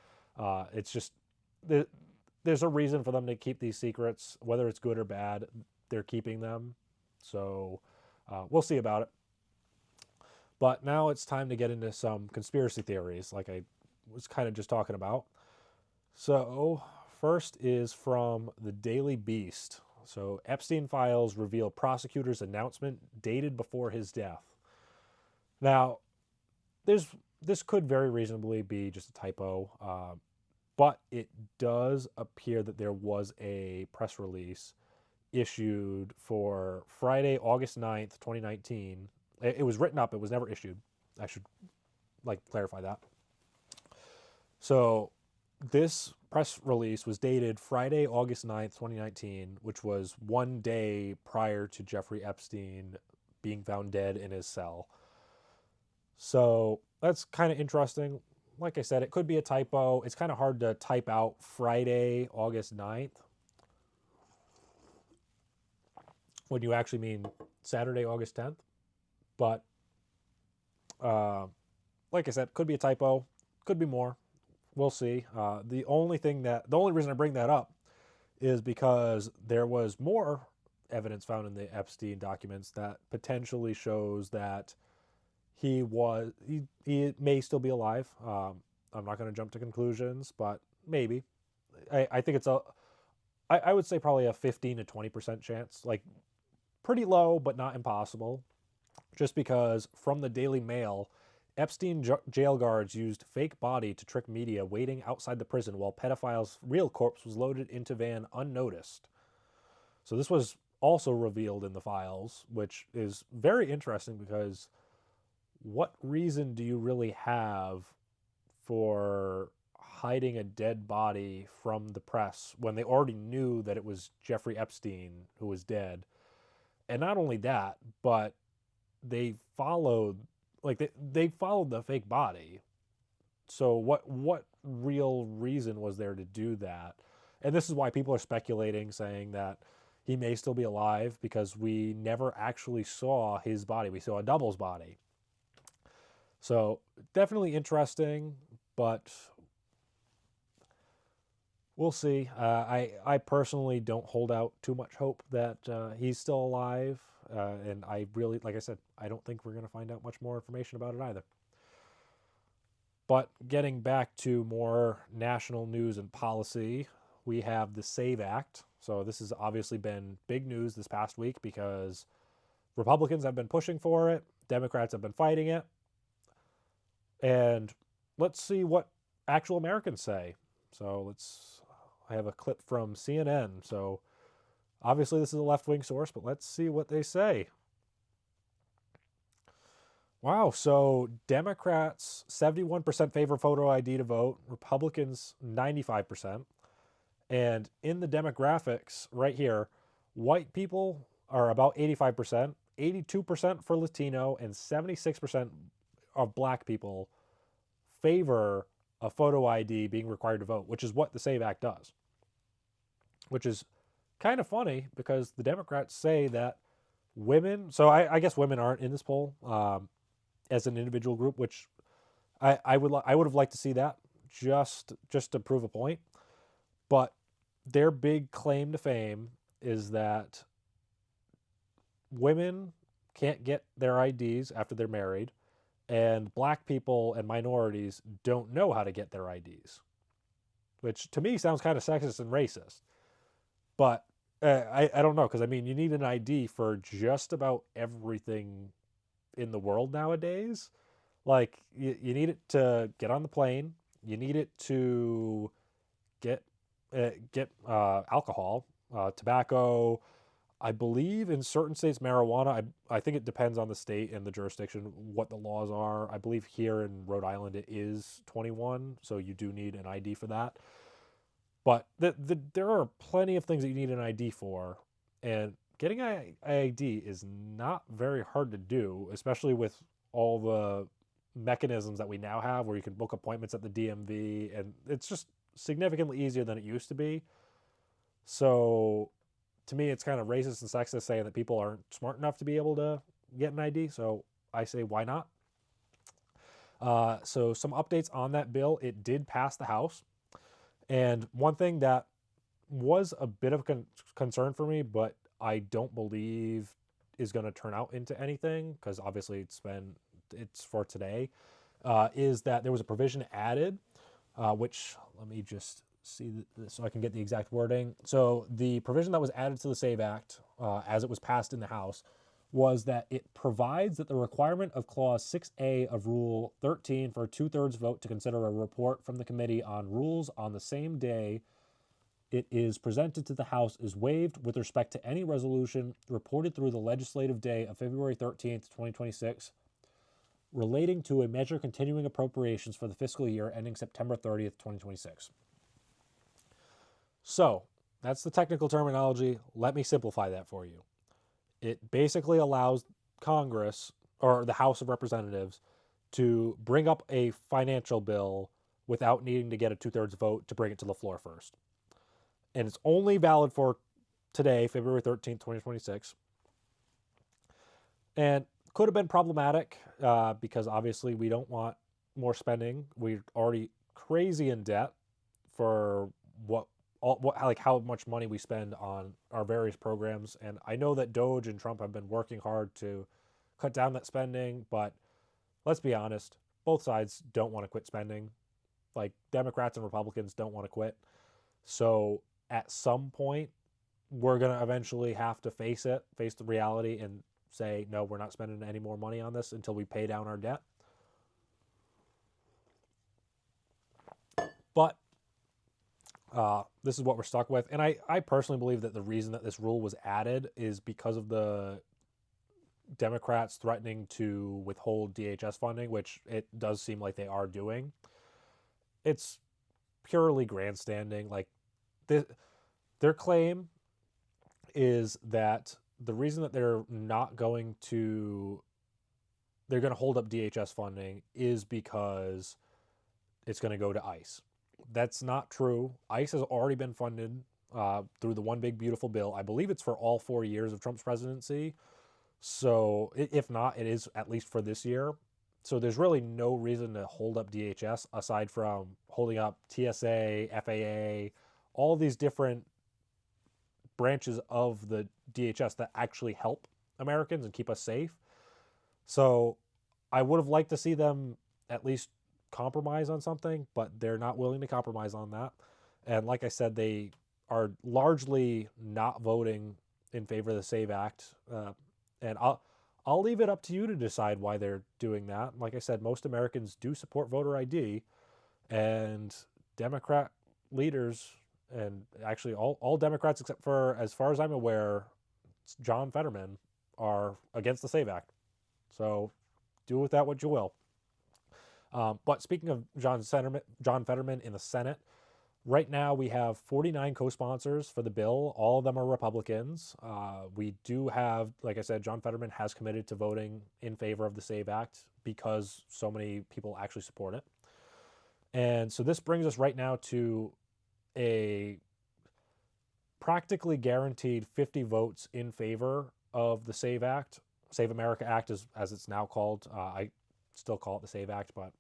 it's just there's a reason for them to keep these secrets, whether it's good or bad. They're keeping them, so we'll see about it. But now it's time to get into some conspiracy theories, like I was kind of just talking about. So first is from the Daily Beast. So Epstein files reveal prosecutor's announcement dated before his death. Now, this could very reasonably be just a typo, but it does appear that there was a press release issued for Friday, August 9th, 2019. It was written up, it was never issued. I should like clarify that. So this press release was dated Friday, August 9th, 2019, which was one day prior to Jeffrey Epstein being found dead in his cell. So that's kind of interesting. Like I said, it could be a typo. It's kind of hard to type out Friday, August 9th when you actually mean Saturday, August 10th. But like I said, could be a typo, could be more. We'll see. The only reason I bring that up is because there was more evidence found in the Epstein documents that potentially shows that he may still be alive. I'm not going to jump to conclusions, but maybe. I think I would say probably a 15 to 20% chance, like pretty low, but not impossible. Just because from the Daily Mail, Epstein jail guards used fake body to trick media waiting outside the prison while pedophile's real corpse was loaded into van unnoticed. So this was also revealed in the files, which is very interesting because what reason do you really have for hiding a dead body from the press when they already knew that it was Jeffrey Epstein who was dead? And not only that, but they followed they followed the fake body. So what real reason was there to do that? And this is why people are speculating, saying that he may still be alive because we never actually saw his body. We saw a double's body. So definitely interesting, but we'll see. I personally don't hold out too much hope that he's still alive. And I really, like I said, I don't think we're going to find out much more information about it either. But getting back to more national news and policy, we have the SAVE Act. So this has obviously been big news this past week because Republicans have been pushing for it. Democrats have been fighting it. And let's see what actual Americans say. So I have a clip from CNN. So obviously this is a left-wing source, but let's see what they say. Wow, so Democrats 71% favor photo ID to vote, Republicans 95%. And in the demographics right here, white people are about 85%, 82% for Latino, and 76% of black people favor a photo ID being required to vote, which is what the SAVE Act does. Which is kind of funny because the Democrats say that women, so I guess women aren't in this poll as an individual group, which I would have liked to see that just to prove a point. But their big claim to fame is that women can't get their IDs after they're married, and black people and minorities don't know how to get their IDs, which to me sounds kind of sexist and racist. But I don't know, because I mean, you need an ID for just about everything in the world nowadays. Like, you need it to get on the plane, you need it to get alcohol, tobacco. I believe in certain states marijuana. I think it depends on the state and the jurisdiction what the laws are. I believe here in Rhode Island it is 21, so you do need an ID for that. But there are plenty of things that you need an ID for, and getting an ID is not very hard to do, especially with all the mechanisms that we now have where you can book appointments at the DMV, and it's just significantly easier than it used to be. So to me, it's kind of racist and sexist saying that people aren't smart enough to be able to get an ID. So I say, why not? So some updates on that bill. It did pass the House. And one thing that was a bit of a concern for me, but I don't believe is going to turn out into anything, because obviously it's for today, is that there was a provision added, which let me just see this so I can get the exact wording. So the provision that was added to the SAVE Act, as it was passed in the House, was that it provides that the requirement of Clause 6A of Rule 13 for a 2/3 vote to consider a report from the Committee on Rules on the same day it is presented to the House is waived with respect to any resolution reported through the legislative day of February 13th, 2026, relating to a measure continuing appropriations for the fiscal year ending September 30th, 2026. So that's the technical terminology. Let me simplify that for you. It basically allows Congress or the House of Representatives to bring up a financial bill without needing to get a 2/3 vote to bring it to the floor first. And it's only valid for today, February 13th, 2026. And could have been problematic because obviously we don't want more spending. We're already crazy in debt for how much money we spend on our various programs. And I know that Doge and Trump have been working hard to cut down that spending, but let's be honest, both sides don't want to quit spending. Like, Democrats and Republicans don't want to quit. So at some point, we're going to eventually have to face the reality and say, no, we're not spending any more money on this until we pay down our debt. But this is what we're stuck with. And I personally believe that the reason that this rule was added is because of the Democrats threatening to withhold DHS funding, which it does seem like they are doing. It's purely grandstanding. Like, their claim is that the reason that they're going to hold up DHS funding is because it's going to go to ICE. That's not true. ICE has already been funded through the One Big Beautiful Bill. I believe it's for all 4 years of Trump's presidency. So if not, it is at least for this year. So there's really no reason to hold up DHS aside from holding up TSA, FAA, all these different branches of the DHS that actually help Americans and keep us safe. So I would have liked to see them at least compromise on something, but they're not willing to compromise on that. And like I said, they are largely not voting in favor of the SAVE Act. And I'll leave it up to you to decide why they're doing that. Like I said, most Americans do support voter ID, and Democrat leaders, and actually all Democrats except for, as far as I'm aware, John Fetterman, are against the SAVE Act. So do with that what you will. But speaking of John Fetterman in the Senate, right now we have 49 co-sponsors for the bill. All of them are Republicans. We do have, like I said, John Fetterman has committed to voting in favor of the SAVE Act because so many people actually support it. And so this brings us right now to a practically guaranteed 50 votes in favor of the SAVE Act, Save America Act, as it's now called. I still call it the SAVE Act, but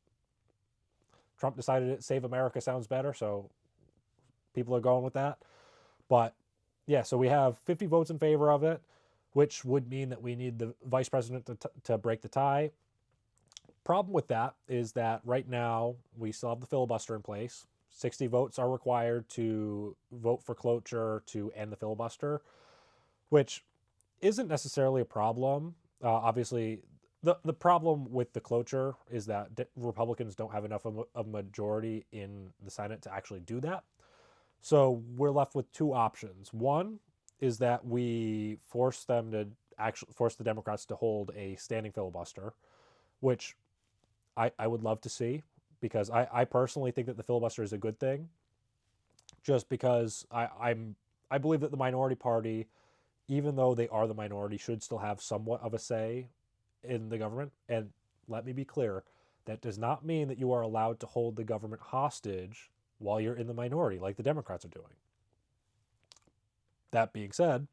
Trump decided it Save America sounds better, so people are going with that. But yeah, so we have 50 votes in favor of it, which would mean that we need the vice president to break the tie. Problem with that is that right now we still have the filibuster in place. 60 votes are required to vote for cloture to end the filibuster, which isn't necessarily a problem. Obviously, the problem with the cloture is that Republicans don't have enough of a majority in the Senate to actually do that. So we're left with two options. One is that we force them to actually force the Democrats to hold a standing filibuster, which I would love to see, because I personally think that the filibuster is a good thing, just because I believe that the minority party, even though they are the minority, should still have somewhat of a say in the government. And let me be clear, that does not mean that you are allowed to hold the government hostage while you're in the minority, like the Democrats are doing. That being said,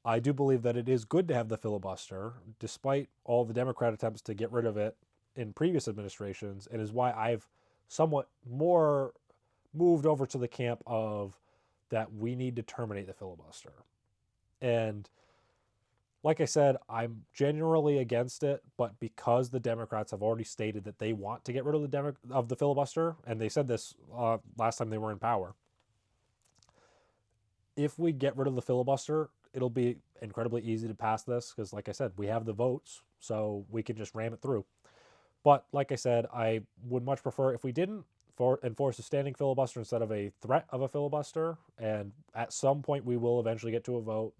I do believe that it is good to have the filibuster, despite all the Democrat attempts to get rid of it in previous administrations, and is why I've somewhat more moved over to the camp of that we need to terminate the filibuster. And like I said, I'm generally against it, but because the Democrats have already stated that they want to get rid of the filibuster, and they said this last time they were in power, if we get rid of the filibuster, it'll be incredibly easy to pass this because, like I said, we have the votes, so we can just ram it through. But like I said, I would much prefer if we didn't enforce a standing filibuster instead of a threat of a filibuster, and at some point we will eventually get to a vote.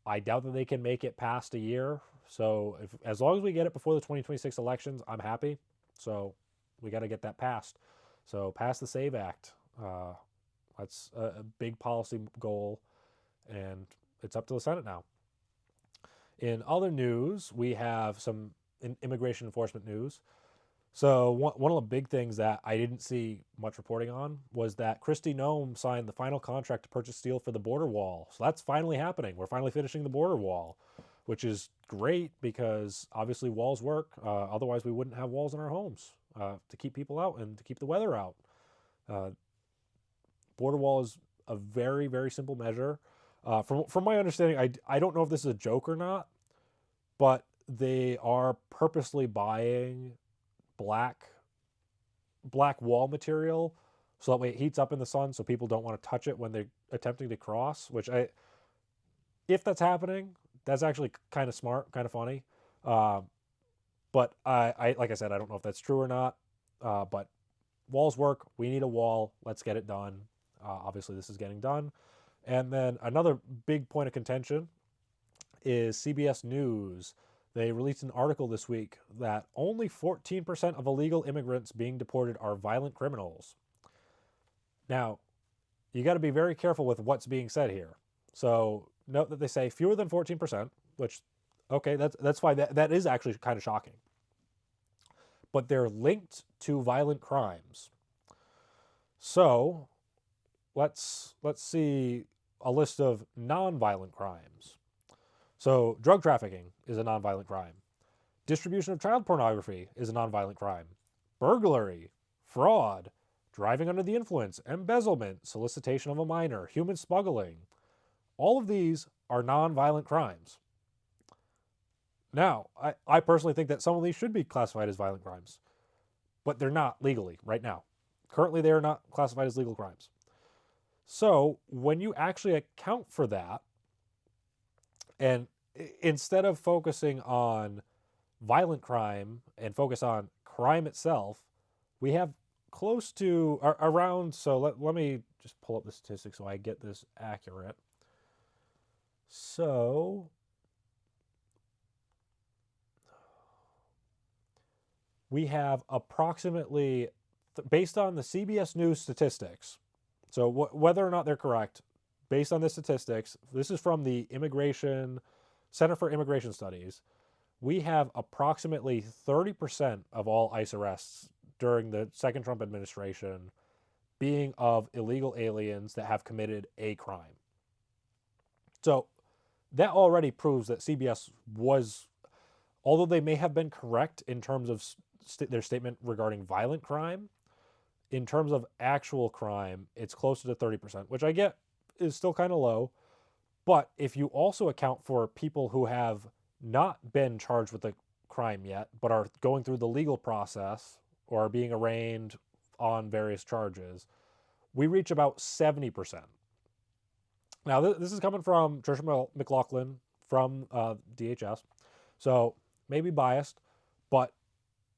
I doubt that they can make it past a year. So as long as we get it before the 2026 elections, I'm happy. So we got to get that passed. So pass the SAVE Act. That's a big policy goal, and it's up to the Senate now. In other news, we have some immigration enforcement news. So one of the big things that I didn't see much reporting on was that Kristi Noem signed the final contract to purchase steel for the border wall. So that's finally happening. We're finally finishing the border wall, which is great because obviously walls work. Otherwise, we wouldn't have walls in our homes to keep people out and to keep the weather out. Border wall is a very, very simple measure. From my understanding, I don't know if this is a joke or not, but they are purposely buying black wall material so that way it heats up in the sun so people don't want to touch it when they're attempting to cross, which if that's happening, that's actually kind of smart, kind of funny. But I like I said, I don't know if that's true or not. But walls work. We need a wall. Let's get it done. Obviously this is getting done. And then another big point of contention is CBS News. They released an article this week that only 14% of illegal immigrants being deported are violent criminals. Now, you got to be very careful with what's being said here. So note that they say fewer than 14%, which, okay, that's fine. That is actually kind of shocking. But they're linked to violent crimes. So let's see a list of non-violent crimes. So drug trafficking is a nonviolent crime. Distribution of child pornography is a nonviolent crime. Burglary, fraud, driving under the influence, embezzlement, solicitation of a minor, human smuggling. All of these are nonviolent crimes. Now, I personally think that some of these should be classified as violent crimes, but they're not legally right now. Currently, they are not classified as legal crimes. So when you actually account for that, and instead of focusing on violent crime and focus on crime itself, we have close to around. So let me just pull up the statistics so I get this accurate. So we have approximately, based on the CBS News statistics, so whether or not they're correct, based on the statistics, this is from the Immigration Center for Immigration Studies. We have approximately 30% of all ICE arrests during the second Trump administration being of illegal aliens that have committed a crime. So that already proves that CBS was, although they may have been correct in terms of their statement regarding violent crime, in terms of actual crime, it's closer to 30%, which I get is still kind of low. But if you also account for people who have not been charged with a crime yet, but are going through the legal process or are being arraigned on various charges, we reach about 70%. Now, this is coming from Tricia McLaughlin from DHS, so maybe biased, but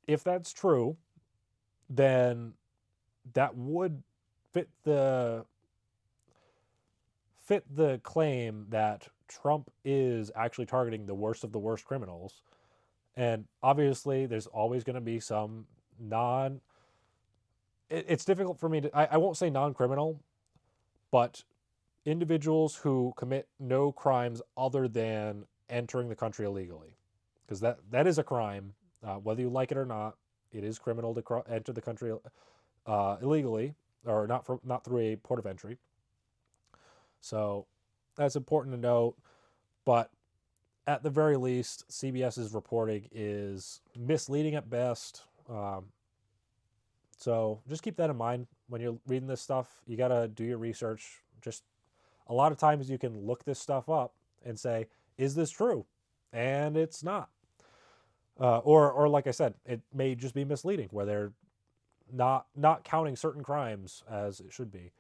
if that's true, then that would fit the claim that Trump is actually targeting the worst of the worst criminals. And obviously, there's always going to be some it's difficult for me to, I won't say non-criminal, but individuals who commit no crimes other than entering the country illegally. Because that is a crime, whether you like it or not. It is criminal to enter the country illegally, or not through a port of entry. So that's important to note. But at the very least, CBS's reporting is misleading at best. So just keep that in mind when you're reading this stuff. You got to do your research. Just a lot of times you can look this stuff up and say, is this true? And it's not. Or like I said, it may just be misleading where they're not counting certain crimes as it should be.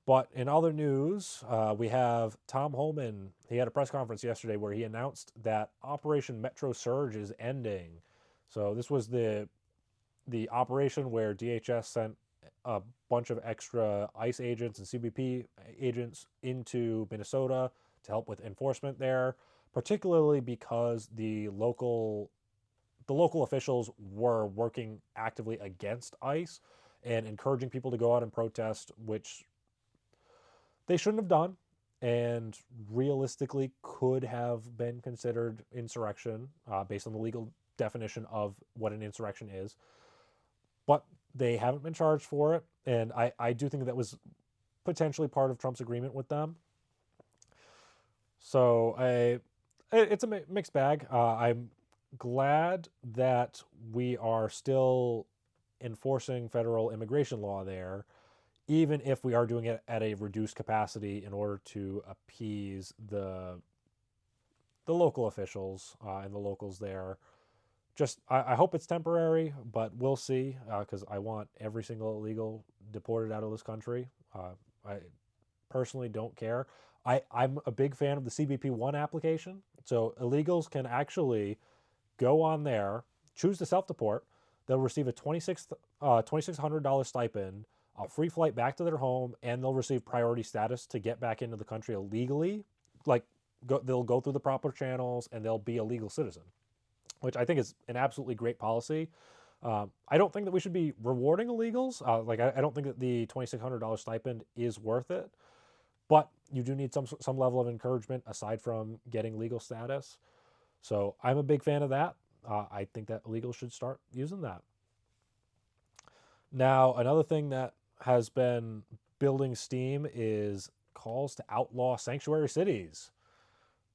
But in other news, we have Tom Homan. He had a press conference yesterday where he announced that Operation Metro Surge is ending. So this was the operation where DHS sent a bunch of extra ICE agents and CBP agents into Minnesota to help with enforcement there, particularly because the local officials were working actively against ICE and encouraging people to go out and protest, which they shouldn't have done and realistically could have been considered insurrection based on the legal definition of what an insurrection is. But they haven't been charged for it, and I do think that was potentially part of Trump's agreement with them. So it's a mixed bag. I'm glad that we are still enforcing federal immigration law there, even if we are doing it at a reduced capacity in order to appease the local officials and the locals there. Just I hope it's temporary, but we'll see, because I want every single illegal deported out of this country. I personally don't care. I'm a big fan of the CBP-1 application. So illegals can actually go on there, choose to self-deport. They'll receive a $2,600 stipend, a free flight back to their home, and they'll receive priority status to get back into the country illegally. Like, they'll go through the proper channels, and they'll be a legal citizen, which I think is an absolutely great policy. I don't think that we should be rewarding illegals. I don't think that the $2,600 stipend is worth it, but you do need some level of encouragement aside from getting legal status. So I'm a big fan of that. I think that illegals should start using that. Now, another thing that has been building steam is calls to outlaw sanctuary cities,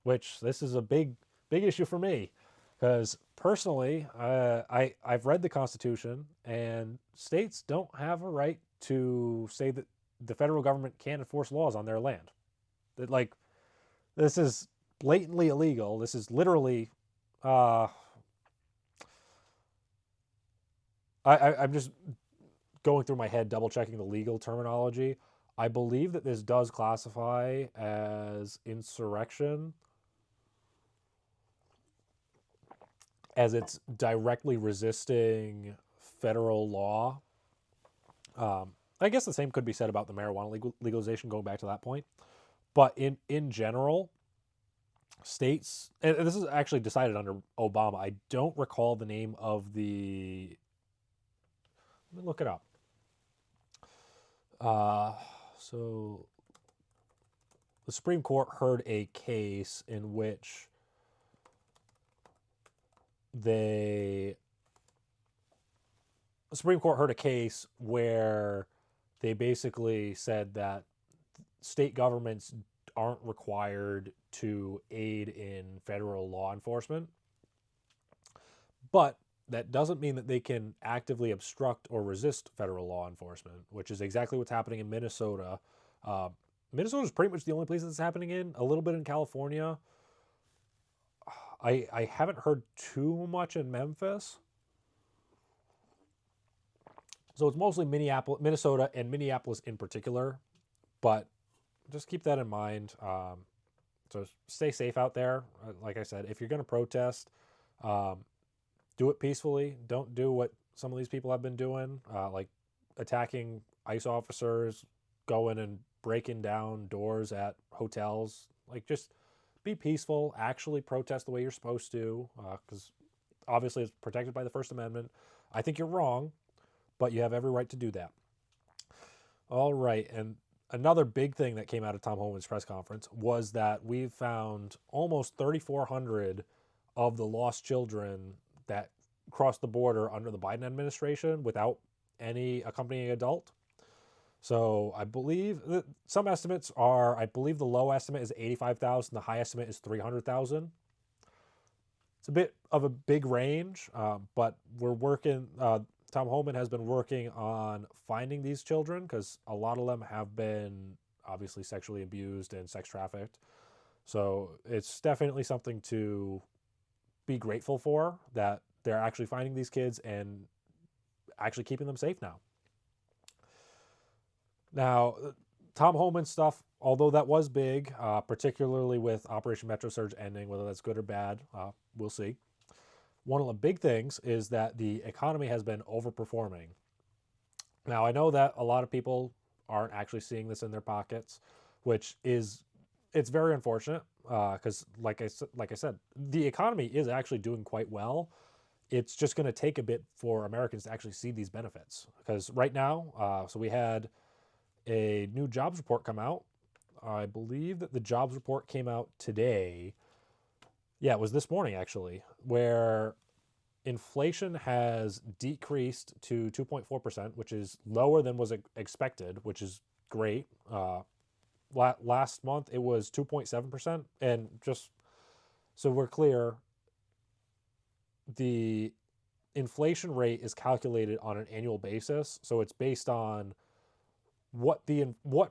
which this is a big issue for me. Because personally, I've read the Constitution, and states don't have a right to say that the federal government can't enforce laws on their land. That, this is blatantly illegal. This is literally, I'm just going through my head, double checking the legal terminology. I believe that this does classify as insurrection. as it's directly resisting federal law. I guess the same could be said about the marijuana legalization, going back to that point. But in general, states, and this is actually decided under Obama. I don't recall the name of the. Let me look it up. Uh, so the Supreme Court heard a case in which the Supreme Court heard a case where they basically said that state governments aren't required to aid in federal law enforcement, but that doesn't mean that they can actively obstruct or resist federal law enforcement, which is exactly what's happening in Minnesota. Uh, Minnesota is pretty much the only place that's happening in. A little bit in California. I haven't heard too much in Memphis. So it's mostly Minneapolis, Minnesota, and Minneapolis in particular. But just keep that in mind. So stay safe out there. Like I said, if you're going to protest, do it peacefully. Don't do what some of these people have been doing, like attacking ICE officers, going and breaking down doors at hotels. Like, just be peaceful. Actually protest the way you're supposed to, because obviously it's protected by the First Amendment. I think you're wrong, but you have every right to do that. All right, and another big thing that came out of Tom Homan's press conference was that we've found almost 3,400 of the lost children that crossed the border under the Biden administration without any accompanying adult. So I believe some estimates are, I believe the low estimate is 85,000, the high estimate is 300,000. It's a bit of a big range, but we're working. Tom Homan has been working on finding these children because a lot of them have been obviously sexually abused and sex trafficked. So it's definitely something to be grateful for, that they're actually finding these kids and actually keeping them safe now. Now, Tom Homan stuff, although that was big, particularly with Operation Metro Surge ending, whether that's good or bad, we'll see. One of the big things is that the economy has been overperforming. Now, I know that a lot of people aren't actually seeing this in their pockets, which is, it's very unfortunate because, like I said, the economy is actually doing quite well. It's just going to take a bit for Americans to actually see these benefits. Because right now, so we had a new jobs report come out. I believe that the jobs report came out today. Yeah, it was this morning actually, where inflation has decreased to 2.4%, which is lower than was expected, which is great. Last month it was 2.7%. And just so we're clear, the inflation rate is calculated on an annual basis. So it's based on what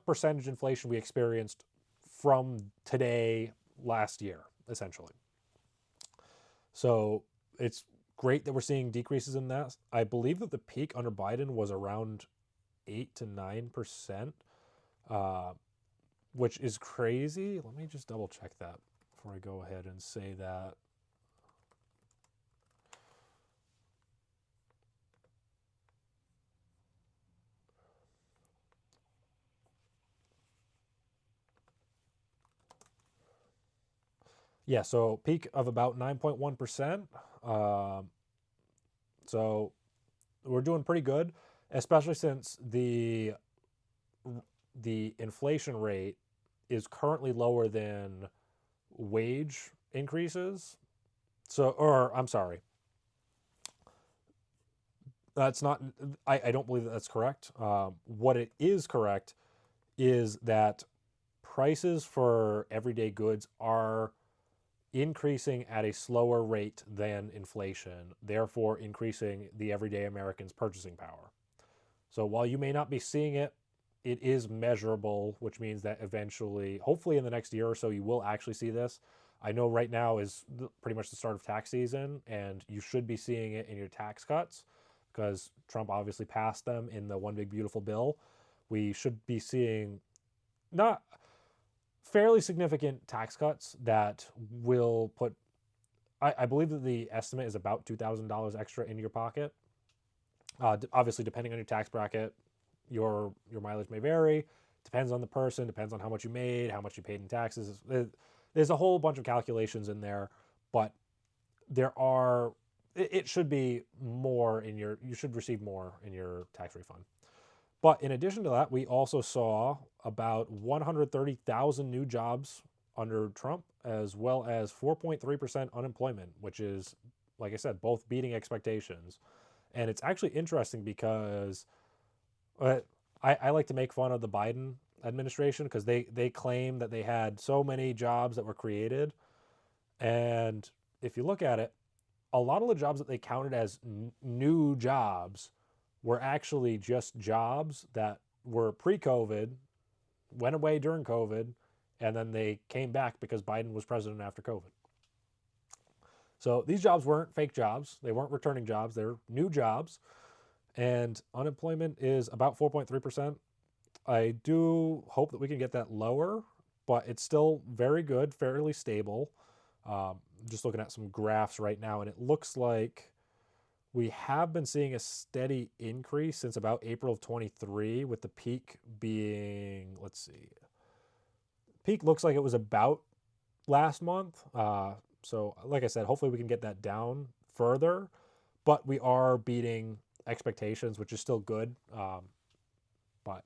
percentage inflation we experienced from today last year, essentially. So it's great that we're seeing decreases in that. I believe that the peak under Biden was around 8 to 9%, which is crazy. Let me just double check that before I go ahead and say that. Yeah, so peak of about 9.1%. So we're doing pretty good, especially since the inflation rate is currently lower than wage increases. So, or I'm sorry, that's not. I don't believe that that's correct. What it is correct is that prices for everyday goods are increasing at a slower rate than inflation, therefore increasing the everyday American's purchasing power. So while you may not be seeing it, it is measurable, which means that eventually, hopefully in the next year or so, you will actually see this. I know right now is pretty much the start of tax season, and you should be seeing it in your tax cuts because Trump obviously passed them in the One Big Beautiful Bill. We should be seeing not fairly significant tax cuts that will put I believe that the estimate is about $2,000 extra in your pocket. Obviously, depending on your tax bracket, your mileage may vary. Depends on the person. Depends on how much you made, how much you paid in taxes. There's a whole bunch of calculations in there, but there are. It should be more in your. You should receive more in your tax refund. But in addition to that, we also saw about 130,000 new jobs under Trump, as well as 4.3% unemployment, which is, like I said, both beating expectations. And it's actually interesting because uh, I like to make fun of the Biden administration because they claim that they had so many jobs that were created. And if you look at it, a lot of the jobs that they counted as new jobs were actually just jobs that were pre-COVID, went away during COVID, and then they came back because Biden was president after COVID. So these jobs weren't fake jobs. They weren't returning jobs. They're new jobs. And unemployment is about 4.3%. I do hope that we can get that lower, but it's still very good, fairly stable. Just looking at some graphs right now, and it looks like we have been seeing a steady increase since about April of 23, with the peak being, let's see, peak looks like it was about last month. So, like I said, hopefully we can get that down further, but we are beating expectations, which is still good. But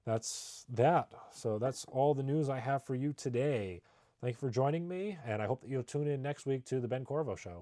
that's that. So, that's all the news I have for you today. Thank you for joining me, and I hope that you'll tune in next week to the Ben Corriveau Show.